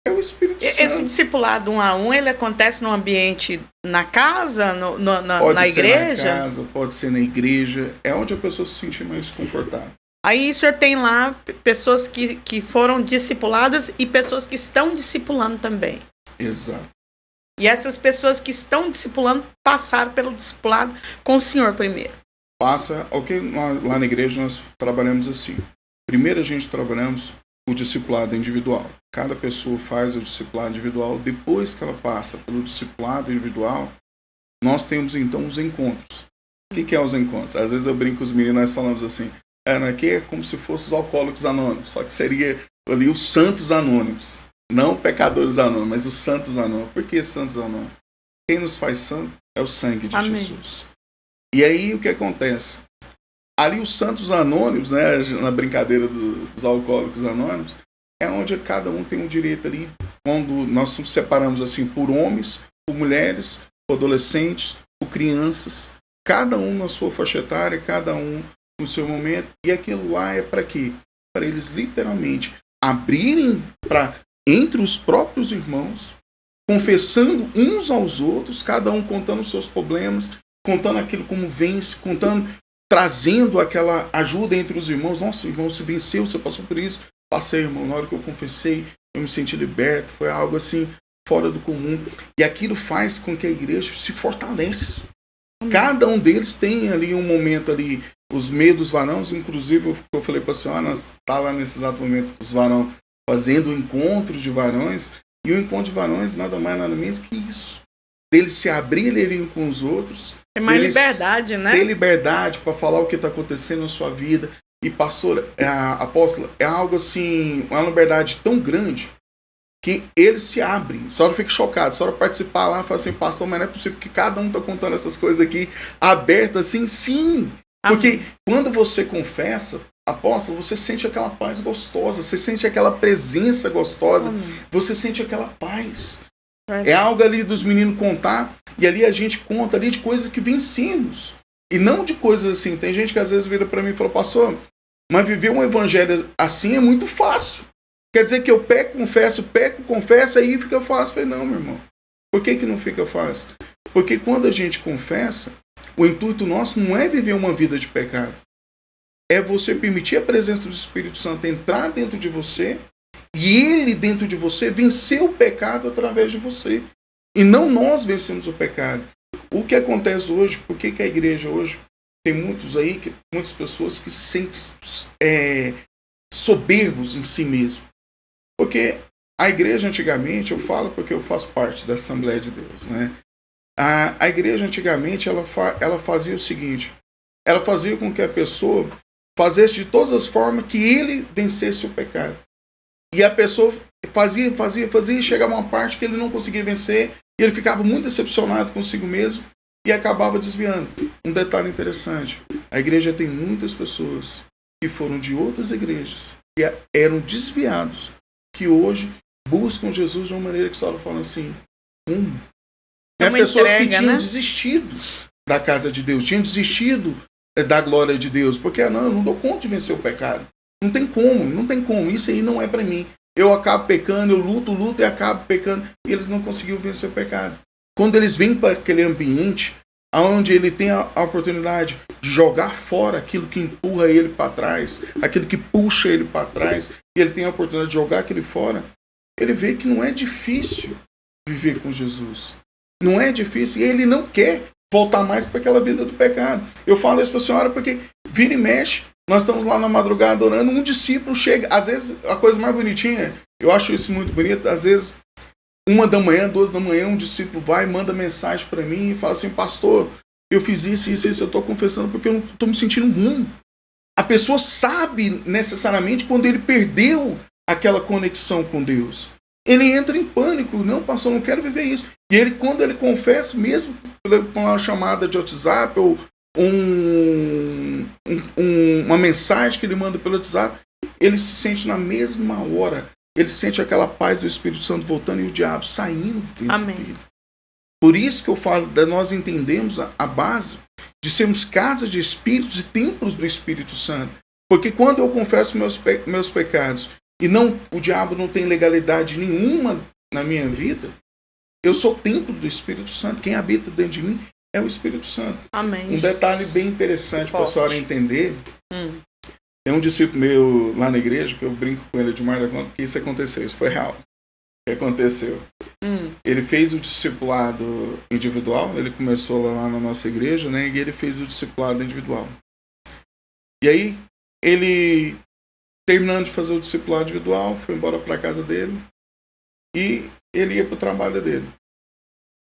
é o Espírito Santo. Esse discipulado 1 a 1, ele acontece no ambiente, na casa, na igreja? Pode ser na casa, pode ser na igreja. É onde a pessoa se sente mais confortável. Aí o senhor tem lá pessoas que foram discipuladas e pessoas que estão discipulando também. Exato. E essas pessoas que estão discipulando passaram pelo discipulado com o senhor primeiro. Lá na igreja nós trabalhamos assim. Primeiro a gente trabalhamos o discipulado individual. Cada pessoa faz o discipulado individual. Depois que ela passa pelo discipulado individual, nós temos então os encontros. O que é os encontros? Às vezes eu brinco com os meninos, nós falamos assim: aqui é como se fossem os alcoólicos anônimos, só que seria ali os santos anônimos. Não pecadores anônimos, mas os santos anônimos. Por que santos anônimos? Quem nos faz santo é o sangue de Amém. Jesus. E aí o que acontece? Ali os santos anônimos, né, na brincadeira dos alcoólicos anônimos, é onde cada um tem um direito ali, quando nós nos separamos assim por homens, por mulheres, por adolescentes, por crianças, cada um na sua faixa etária, cada um no seu momento. E aquilo lá é para quê? Para eles literalmente abrirem entre os próprios irmãos, confessando uns aos outros, cada um contando os seus problemas, contando aquilo como vence, trazendo aquela ajuda entre os irmãos. Nossa, irmão, você venceu, você passou por isso. Passei, irmão, na hora que eu confessei, eu me senti liberto, foi algo assim, fora do comum. E aquilo faz com que a igreja se fortaleça. Cada um deles tem ali um momento ali, os meios dos varões, inclusive eu falei para a senhora, nós tá lá nesse exato momento, os varões fazendo o encontro de varões, e o encontro de varões nada mais, nada menos que isso. Deles se abrirem com os outros. Tem mais liberdade, né? Ter liberdade para falar o que está acontecendo na sua vida. E pastora, apóstola, é algo assim, uma liberdade tão grande que eles se abrem. A senhora fica chocada, a senhora participar lá e fala assim: pastor, mas não é possível que cada um está contando essas coisas aqui abertas assim? Sim! Porque quando você confessa, apóstolo, você sente aquela paz gostosa, você sente aquela presença gostosa, você sente aquela paz. É algo ali dos meninos contar, e ali a gente conta ali de coisas que vencemos. E não de coisas assim. Tem gente que às vezes vira para mim e fala: pastor, mas viver um evangelho assim é muito fácil. Quer dizer que eu peco, confesso, aí fica fácil. Eu falei: não, meu irmão. Por que não fica fácil? Porque quando a gente confessa, o intuito nosso não é viver uma vida de pecado. É você permitir a presença do Espírito Santo entrar dentro de você, e ele dentro de você vencer o pecado através de você. E não nós vencemos o pecado. O que acontece hoje, por que a igreja hoje tem muitas pessoas que se sentem soberbos em si mesmo? Porque a igreja antigamente, eu falo porque eu faço parte da Assembleia de Deus, né? A igreja antigamente ela fazia o seguinte: ela fazia com que a pessoa fizesse de todas as formas que ele vencesse o pecado. E a pessoa fazia, e chegava uma parte que ele não conseguia vencer, e ele ficava muito decepcionado consigo mesmo, e acabava desviando. Um detalhe interessante, a igreja tem muitas pessoas que foram de outras igrejas, que eram desviados, que hoje buscam Jesus de uma maneira que Saulo fala assim, pessoas que tinham desistido da casa de Deus, tinham desistido da glória de Deus, porque eu não dou conta de vencer o pecado. Não tem como, isso aí não é para mim. Eu acabo pecando, eu luto e acabo pecando, e eles não conseguiram vencer o pecado. Quando eles vêm para aquele ambiente onde ele tem a oportunidade de jogar fora aquilo que empurra ele para trás, aquilo que puxa ele para trás, e ele tem a oportunidade de jogar aquele fora, ele vê que não é difícil viver com Jesus. Não é difícil, e ele não quer voltar mais para aquela vida do pecado. Eu falo isso para a senhora porque vira e mexe, nós estamos lá na madrugada orando, um discípulo chega, às vezes a coisa mais bonitinha, eu acho isso muito bonito, às vezes 1 da manhã, 2 da manhã, um discípulo vai, manda mensagem para mim e fala assim, pastor, eu fiz isso, eu estou confessando porque eu estou me sentindo ruim. A pessoa sabe necessariamente quando ele perdeu aquela conexão com Deus. Ele entra em pânico, não, pastor, não quero viver isso. E ele, quando ele confessa, mesmo com uma chamada de WhatsApp ou uma mensagem que ele manda pelo WhatsApp, ele se sente na mesma hora, ele sente aquela paz do Espírito Santo voltando e o diabo saindo dentro dele. Por isso que eu falo, nós entendemos a base de sermos casas de espíritos e templos do Espírito Santo. Porque quando eu confesso meus pecados e o diabo não tem legalidade nenhuma na minha vida, eu sou templo do Espírito Santo. Quem habita dentro de mim é o Espírito Santo. Amém. Um detalhe bem interessante para a senhora entender. Tem um discípulo meu lá na igreja, que eu brinco com ele demais da conta, que isso aconteceu, isso foi real. O que aconteceu? Ele fez o discipulado individual, ele começou lá na nossa igreja, né? E ele fez o discipulado individual. E aí, ele, terminando de fazer o discipulado individual, foi embora para a casa dele e ele ia para o trabalho dele.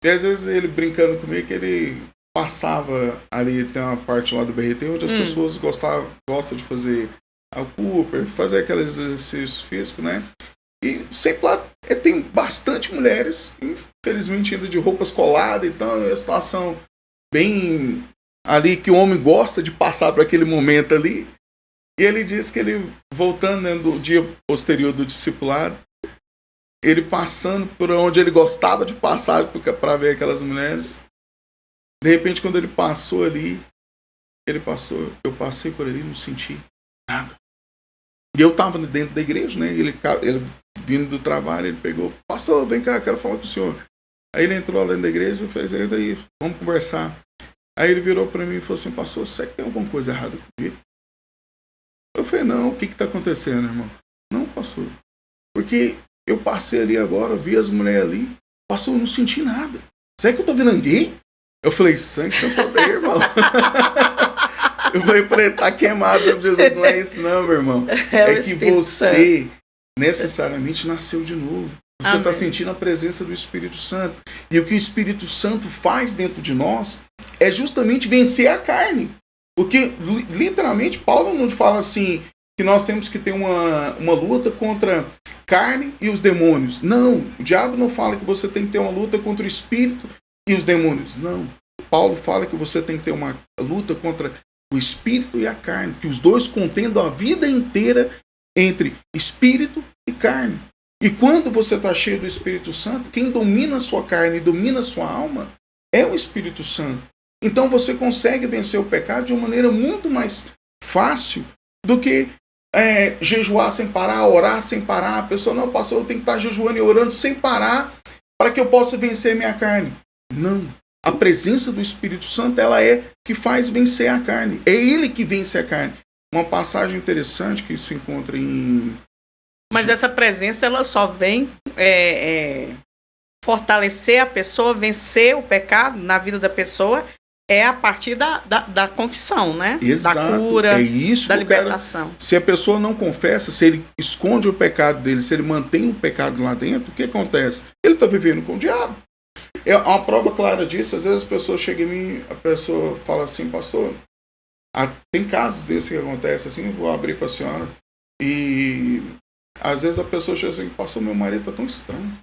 E às vezes ele brincando comigo, que ele passava ali, tem uma parte lá do BRT, onde as pessoas gostam de fazer o Cooper, fazer aqueles exercícios físicos, né? E sempre lá tem bastante mulheres, infelizmente ainda de roupas coladas, então é uma situação bem ali que o homem gosta de passar para aquele momento ali. E ele disse que ele, voltando, né, do dia posterior do discipulado, ele passando por onde ele gostava de passar para ver aquelas mulheres, de repente quando ele passou ali, eu passei por ali e não senti nada. E eu estava dentro da igreja, né? Ele vindo do trabalho, ele pegou, pastor, vem cá, quero falar com o senhor. Aí ele entrou lá dentro da igreja e fez, entra aí, vamos conversar. Aí ele virou para mim e falou assim, pastor, você tem alguma coisa errada comigo? Eu falei, não, o que está acontecendo, irmão? Não, pastor, porque eu passei ali agora, vi as mulheres ali, pastor, eu não senti nada. Será que eu estou vendo ninguém? Eu falei, sangue seu poder, irmão. Eu falei, tá queimado, Jesus, não é isso não, meu irmão. É que você necessariamente nasceu de novo. Você está sentindo a presença do Espírito Santo. E o que o Espírito Santo faz dentro de nós é justamente vencer a carne. Porque, literalmente, Paulo não fala assim, que nós temos que ter uma luta contra carne e os demônios. Não, o diabo não fala que você tem que ter uma luta contra o Espírito e os demônios. Não, Paulo fala que você tem que ter uma luta contra o Espírito e a carne, que os dois contendam a vida inteira entre Espírito e carne. E quando você está cheio do Espírito Santo, quem domina a sua carne e domina a sua alma é o Espírito Santo. Então você consegue vencer o pecado de uma maneira muito mais fácil do que jejuar sem parar, orar sem parar. A pessoa, não, pastor, eu tenho que estar jejuando e orando sem parar para que eu possa vencer minha carne. Não. A presença do Espírito Santo, ela é que faz vencer a carne. É ele que vence a carne. Uma passagem interessante que se encontra em... Mas essa presença, ela só vem fortalecer a pessoa, vencer o pecado na vida da pessoa, é a partir da confissão, né? Exato. Da cura, é isso, da libertação. Se a pessoa não confessa, se ele esconde o pecado dele, se ele mantém o pecado lá dentro, o que acontece? Ele está vivendo com o diabo. É uma prova clara disso. Às vezes as pessoas chegam em mim, a pessoa fala assim, pastor, tem casos desses que acontecem assim, vou abrir para a senhora, e Às vezes a pessoa chega assim, pastor, meu marido tá tão estranho.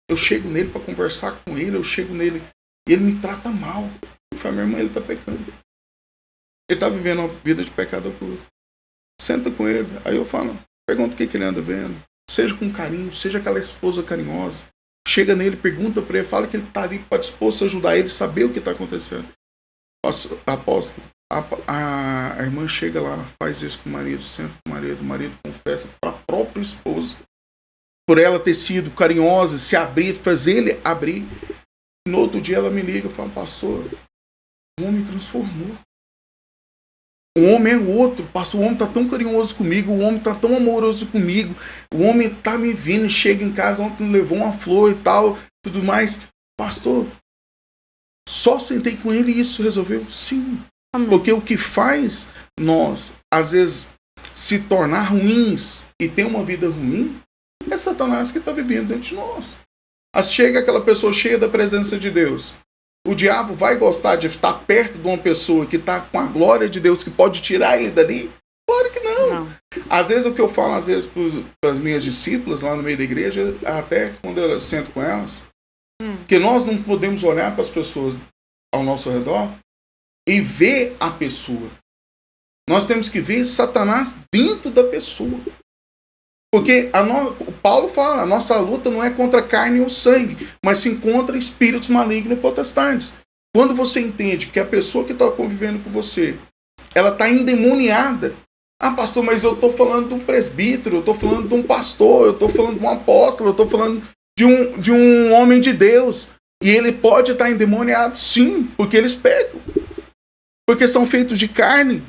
Eu chego nele para conversar com ele, eu chego nele e ele me trata mal. Eu falo, minha irmã, ele tá pecando. Ele tá vivendo uma vida de pecador puro. Senta com ele. Aí eu falo, pergunta o que ele anda vendo. Seja com carinho, seja aquela esposa carinhosa. Chega nele, pergunta para ele, fala que ele tá ali para disposto a ajudar ele, saber o que tá acontecendo. Apóstolo, a irmã chega lá, faz isso com o marido, senta com o marido confessa para a própria esposa. Por ela ter sido carinhosa, se abrir, fazer ele abrir. No outro dia ela me liga e fala, pastor, o homem transformou. O homem é outro, pastor, o homem está tão carinhoso comigo, o homem está tão amoroso comigo, o homem está me vendo, chega em casa, ontem levou uma flor e tal, tudo mais. Pastor, só sentei com ele e isso resolveu? Sim. Amém. Porque o que faz nós, às vezes, se tornar ruins e ter uma vida ruim, é Satanás que está vivendo dentro de nós. Chega aquela pessoa cheia da presença de Deus. O diabo vai gostar de estar perto de uma pessoa que está com a glória de Deus, que pode tirar ele dali? Claro que não. Às vezes o que eu falo, para as minhas discípulas lá no meio da igreja, até quando eu sento com elas, que nós não podemos olhar para as pessoas ao nosso redor e ver a pessoa. Nós temos que ver Satanás dentro da pessoa. Porque o Paulo fala, a nossa luta não é contra carne ou sangue, mas sim contra espíritos malignos e potestades. Quando você entende que a pessoa que está convivendo com você, ela está endemoniada. Ah, pastor, mas eu estou falando de um presbítero, eu estou falando de um pastor, eu estou falando de um apóstolo, eu estou falando de um homem de Deus. E ele pode estar endemoniado, sim, porque eles pecam. Porque são feitos de carne.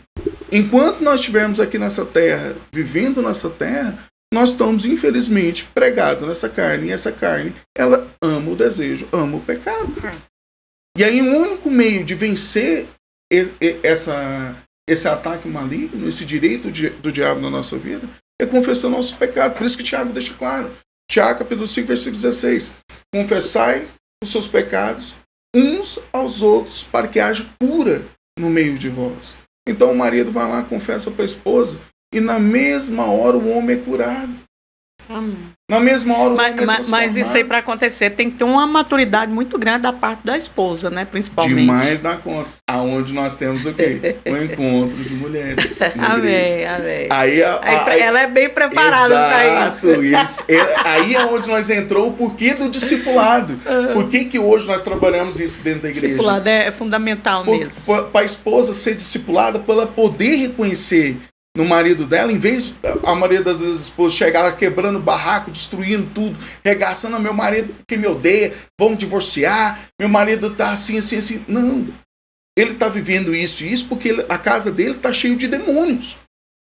Enquanto nós estivermos aqui nessa terra, vivendo nessa terra, nós estamos, infelizmente, pregados nessa carne. E essa carne, ela ama o desejo, ama o pecado. E aí, o único meio de vencer esse ataque maligno, esse direito do diabo na nossa vida, é confessar nossos pecados. Por isso que Tiago deixa claro. Tiago, capítulo 5, versículo 16. Confessai os seus pecados uns aos outros, para que haja cura no meio de vós. Então, o marido vai lá, confessa para a esposa, e na mesma hora o homem é curado. Amém. Na mesma hora o homem é transformado. Mas isso aí para acontecer tem que ter uma maturidade muito grande da parte da esposa, né? Principalmente. Demais na conta. Aonde nós temos o quê? O encontro de mulheres. Amém, amém. Aí ela é bem preparada para isso. Aí é onde nós entrou o porquê do discipulado. Por que hoje nós trabalhamos isso dentro da igreja? Discipulado é fundamental mesmo. Para a esposa ser discipulada, para ela poder reconhecer no marido dela, em vez de a maioria das vezes a esposa chegar quebrando barraco, destruindo tudo, regaçando, meu marido que me odeia, vamos divorciar, meu marido tá assim, assim, assim. Não. Ele está vivendo isso e isso porque a casa dele está cheio de demônios.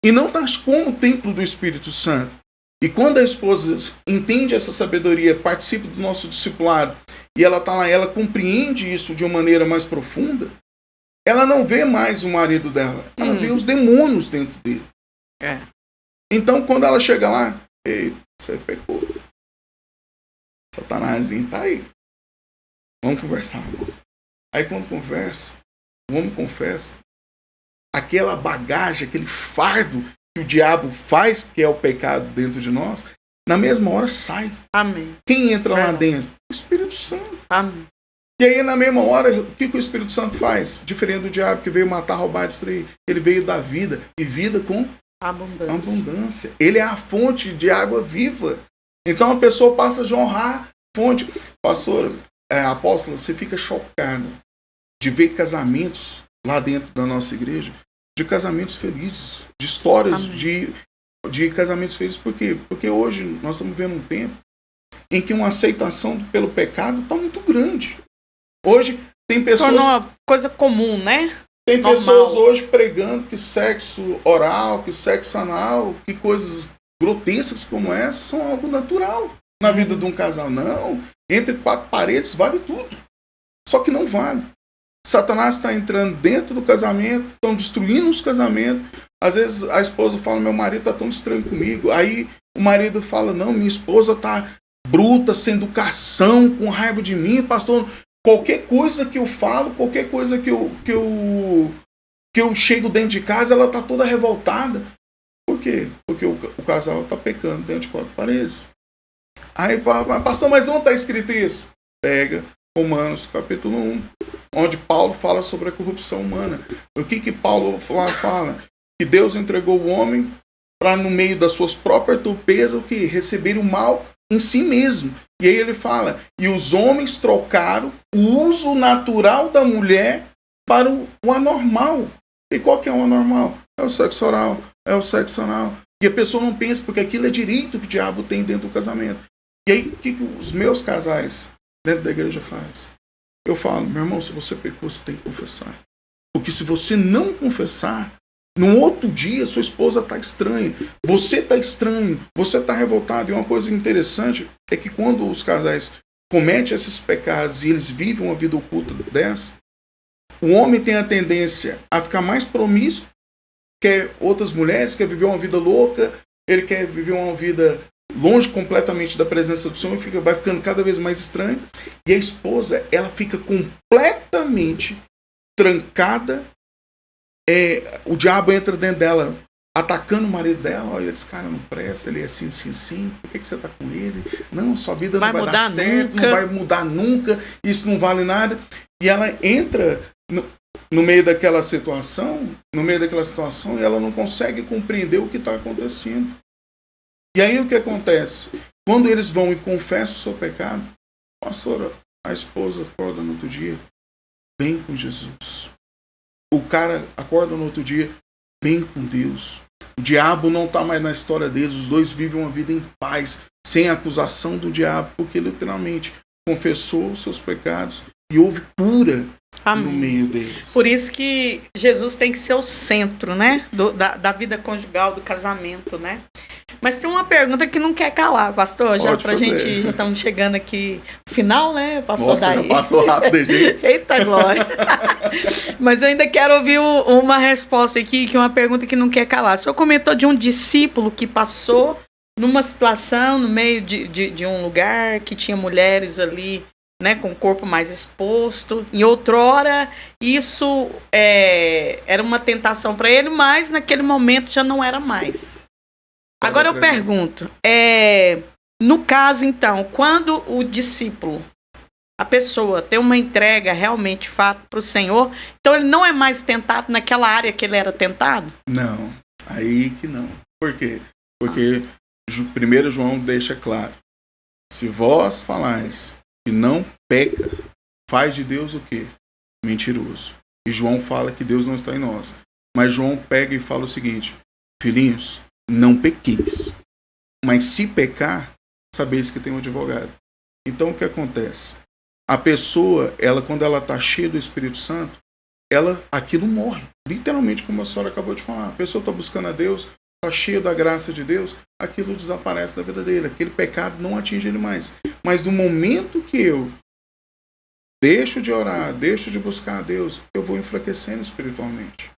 E não está como o templo do Espírito Santo. E quando a esposa entende essa sabedoria, participa do nosso discipulado, e ela está lá, ela compreende isso de uma maneira mais profunda, ela não vê mais o marido dela. Ela vê os demônios dentro dele. É. Então, quando ela chega lá, ei, você pecou. Satanazinho tá aí. Vamos conversar, amor. Aí, quando conversa, o homem confessa. Aquela bagagem, aquele fardo que o diabo faz, que é o pecado dentro de nós, na mesma hora sai. Amém. Quem entra lá dentro? O Espírito Santo. Amém. E aí, na mesma hora, o que o Espírito Santo faz? Diferente do diabo que veio matar, roubar, destruir. Ele veio dar vida, e vida com abundância. Ele é a fonte de água viva. Então, a pessoa passa a honrar a fonte. Pastor, apóstola, você fica chocado de ver casamentos lá dentro da nossa igreja, de casamentos felizes, de histórias de casamentos felizes. Por quê? Porque hoje nós estamos vivendo um tempo em que uma aceitação pelo pecado está muito grande. Hoje tem pessoas... Tornou uma coisa comum, né? Tem normal. Pessoas hoje pregando que sexo oral, que sexo anal, que coisas grotescas como essa são algo natural na vida de um casal. Não. Entre quatro paredes vale tudo. Só que não vale. Satanás está entrando dentro do casamento, estão destruindo os casamentos. Às vezes a esposa fala, meu marido está tão estranho comigo. Aí o marido fala, não, minha esposa está bruta, sem educação, com raiva de mim, pastor. Qualquer coisa que eu falo, qualquer coisa que eu chego dentro de casa, ela está toda revoltada. Por Por quê? Porque o casal está pecando dentro de 4 paredes. Aí, pastor, mas onde está escrito isso? Pega Romanos capítulo 1, onde Paulo fala sobre a corrupção humana. O que Paulo fala? Que Deus entregou o homem para, no meio das suas próprias torpezas, o que? Receber o mal em si mesmo. E aí ele fala, e os homens trocaram o uso natural da mulher para o anormal. E qual que é o anormal? É o sexo oral, é o sexo anal. E a pessoa não pensa, porque aquilo é direito que o diabo tem dentro do casamento. E aí, o que os meus casais dentro da igreja fazem? Eu falo, meu irmão, se você pecou, você tem que confessar. Porque se você não confessar, no outro dia, sua esposa está estranha. Você está estranho, você está revoltado. E uma coisa interessante é que quando os casais cometem esses pecados e eles vivem uma vida oculta dessa, o homem tem a tendência a ficar mais promíscuo, quer outras mulheres, quer viver uma vida louca, ele quer viver uma vida longe completamente da presença do Senhor e vai ficando cada vez mais estranho. E a esposa, ela fica completamente trancada. O diabo entra dentro dela, atacando o marido dela. Olha, esse cara não presta, ele é assim, assim, assim. Por que você está com ele? Não, sua vida não vai dar certo, não vai mudar nunca, isso não vale nada. E ela entra no meio daquela situação, e ela não consegue compreender o que está acontecendo. E aí o que acontece? Quando eles vão e confessam o seu pecado, pastora, a esposa acorda no outro dia, bem com Jesus. O cara acorda no outro dia, bem com Deus. O diabo não está mais na história deles, os dois vivem uma vida em paz, sem acusação do diabo, porque literalmente confessou os seus pecados e houve cura. Amém. No meio deles. Por isso que Jesus tem que ser o centro, né? Da vida conjugal, do casamento, né? Mas tem uma pergunta que não quer calar, pastor. Já pra gente, já estamos chegando aqui no final, né, pastor? Nossa, já passou rápido de jeito. Eita glória. Mas eu ainda quero ouvir uma resposta aqui, que é uma pergunta que não quer calar. O senhor comentou de um discípulo que passou numa situação no meio de um lugar que tinha mulheres ali, né, com o corpo mais exposto. Em outrora, isso era uma tentação para ele, mas naquele momento já não era mais. Agora eu pergunto, no caso então, quando o discípulo, a pessoa tem uma entrega realmente fato para o Senhor, então ele não é mais tentado naquela área que ele era tentado? Não, aí que não. Por quê? Porque 1 João deixa claro, se vós falais que não peca, faz de Deus o quê? Mentiroso. E João fala que Deus não está em nós. Mas João pega e fala o seguinte, filhinhos, não pequeis, mas se pecar, sabeis que tem um advogado. Então o que acontece? A pessoa, quando ela está cheia do Espírito Santo, aquilo morre. Literalmente, como a senhora acabou de falar. A pessoa está buscando a Deus, está cheia da graça de Deus, aquilo desaparece da vida dele. Aquele pecado não atinge ele mais. Mas no momento que eu deixo de orar, deixo de buscar a Deus, eu vou enfraquecendo espiritualmente.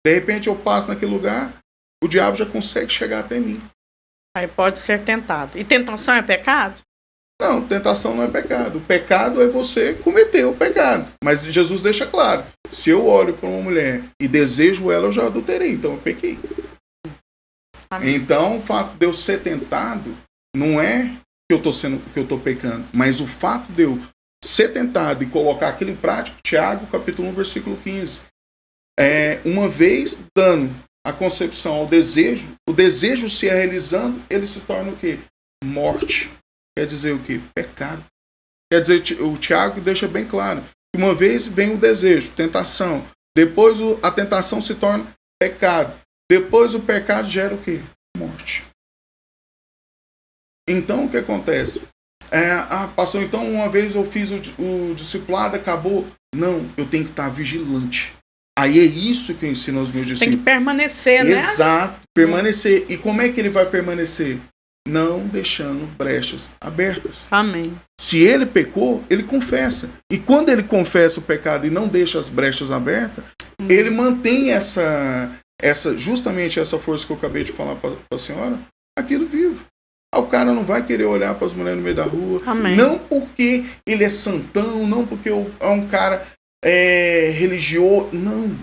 De repente eu passo naquele lugar, o diabo já consegue chegar até mim. Aí pode ser tentado. E tentação é pecado? Não, tentação não é pecado. O pecado é você cometer o pecado. Mas Jesus deixa claro, se eu olho para uma mulher e desejo ela, eu já adulterei, então eu pequei. Amém. Então o fato de eu ser tentado não é que eu estou pecando, mas o fato de eu ser tentado e colocar aquilo em prática, Tiago, capítulo 1, versículo 15. Uma vez dando a concepção ao desejo, o desejo se realizando, ele se torna o quê? Morte. Quer dizer o quê? Pecado. Quer dizer, o Tiago deixa bem claro, que uma vez vem o desejo, tentação, depois a tentação se torna pecado, depois o pecado gera o quê? Morte. Então o que acontece? Pastor, então uma vez eu fiz o discipulado, acabou. Não, eu tenho que estar vigilante. Aí é isso que eu ensino aos meus discípulos. Tem que permanecer, né? Exato, permanecer. E como é que ele vai permanecer? Não deixando brechas abertas. Amém. Se ele pecou, ele confessa. E quando ele confessa o pecado e não deixa as brechas abertas, ele mantém justamente essa força que eu acabei de falar para a senhora, aquilo vivo. O cara não vai querer olhar para as mulheres no meio da rua. Amém. Não porque ele é santão, não porque é um cara religioso. Não.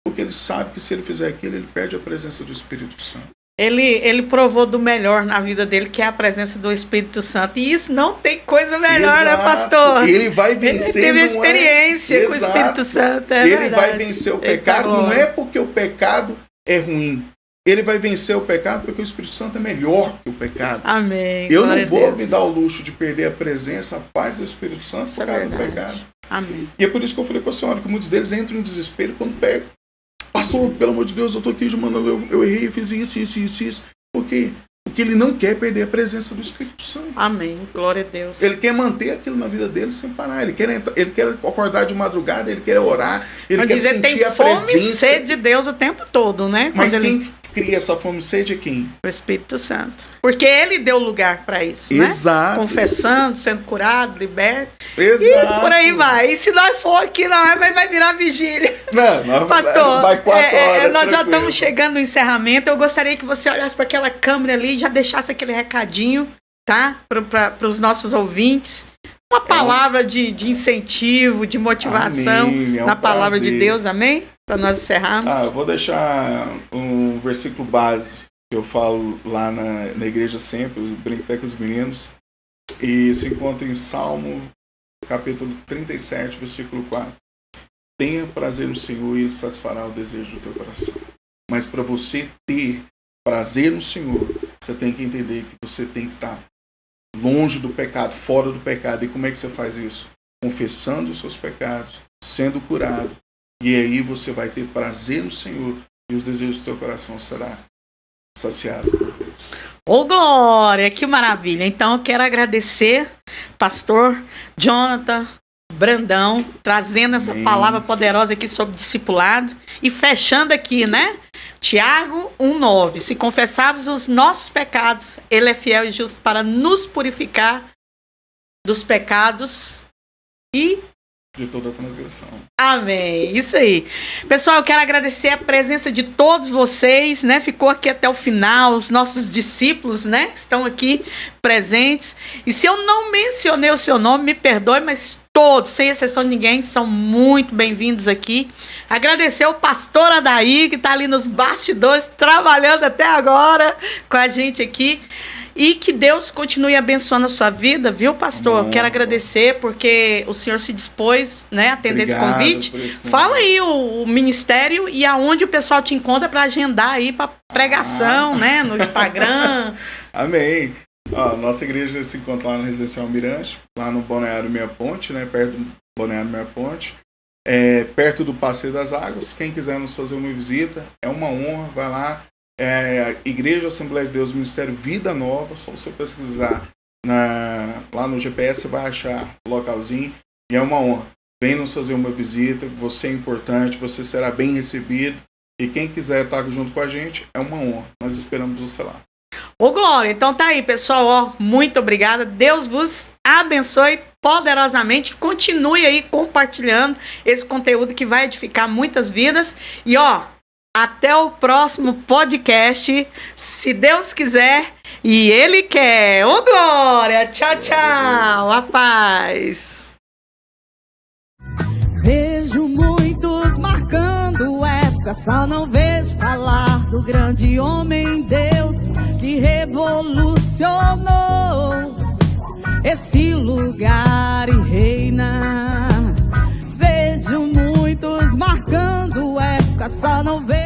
Porque ele sabe que se ele fizer aquilo, ele perde a presença do Espírito Santo. Ele provou do melhor na vida dele, que é a presença do Espírito Santo. E isso não tem coisa melhor, né, pastor? Ele vai vencer. Ele teve experiência com o Espírito Santo. Ele vai vencer o pecado, não é porque o pecado é ruim. Ele vai vencer o pecado porque o Espírito Santo é melhor que o pecado. Amém. Eu não vou me dar o luxo de perder a presença, a paz do Espírito Santo por causa do pecado. Amém. E é por isso que eu falei para a senhora que muitos deles entram em desespero quando pecam. Pastor, pelo amor de Deus, eu estou aqui, mano, eu errei, eu fiz isso. Por quê? Porque ele não quer perder a presença do Espírito Santo. Amém. Glória a Deus. Ele quer manter aquilo na vida dele sem parar. Ele quer acordar de madrugada, ele quer orar, ele quer sentir a presença. Ele tem fome e sede de Deus o tempo todo, né? Mas quem cria essa fome e sede é quem? O Espírito Santo. Porque ele deu lugar para isso, né? Exato. Confessando, sendo curado, liberto. Exato. E por aí vai. E se nós for aqui, vai virar vigília. Não, pastor, vai 4 horas. Nós já estamos chegando no encerramento. Eu gostaria que você olhasse para aquela câmera ali e já deixasse aquele recadinho, tá? Para os nossos ouvintes. Uma palavra de incentivo, de motivação na palavra de Deus, amém? Para nós encerrarmos. Eu vou deixar um versículo base que eu falo lá na igreja sempre, eu brinco até com os meninos, e se encontra em Salmo, capítulo 37, versículo 4. Tenha prazer no Senhor e Ele satisfará o desejo do teu coração. Mas para você ter prazer no Senhor, você tem que entender que você tem que estar longe do pecado, fora do pecado. E como é que você faz isso? Confessando os seus pecados, sendo curado. E aí você vai ter prazer no Senhor e os desejos do teu coração serão saciados por Deus. Ô, glória, que maravilha. Então eu quero agradecer, pastor Jonathan Brandão, trazendo essa palavra poderosa aqui sobre discipulado. E fechando aqui, né? Tiago 1,9. Se confessarmos os nossos pecados, Ele é fiel e justo para nos purificar dos pecados e de toda transgressão. Amém. Isso aí. Pessoal, eu quero agradecer a presença de todos vocês, né? Ficou aqui até o final, os nossos discípulos, né? Estão aqui presentes. E se eu não mencionei o seu nome, me perdoe, mas todos, sem exceção de ninguém, são muito bem-vindos aqui. Agradecer ao pastor Adair, que está ali nos bastidores, trabalhando até agora com a gente aqui. E que Deus continue abençoando a sua vida, viu, pastor? Quero agradecer porque o senhor se dispôs, né, a atender esse convite. Fala aí o ministério e aonde o pessoal te encontra para agendar aí para pregação, né, no Instagram. Amém. Nossa igreja se encontra lá no Residencial Mirante, lá no Balneário Meia Ponte, né, perto do Balneário Meia Ponte, perto do Passeio das Águas. Quem quiser nos fazer uma visita, é uma honra, vai lá. Igreja Assembleia de Deus, Ministério Vida Nova, só você pesquisar lá no GPS, você vai achar o localzinho, e é uma honra. Vem nos fazer uma visita, você é importante, você será bem recebido, e quem quiser estar junto com a gente, é uma honra. Nós esperamos você lá. Ô, glória, então tá aí, pessoal, muito obrigada, Deus vos abençoe poderosamente, continue aí compartilhando esse conteúdo que vai edificar muitas vidas, e até o próximo podcast, se Deus quiser e Ele quer. Ô, glória! Tchau, tchau! A paz! Vejo muitos marcando época, só não vejo falar do grande homem Deus que revolucionou esse lugar e reina. Vejo muitos marcando época, só não vejo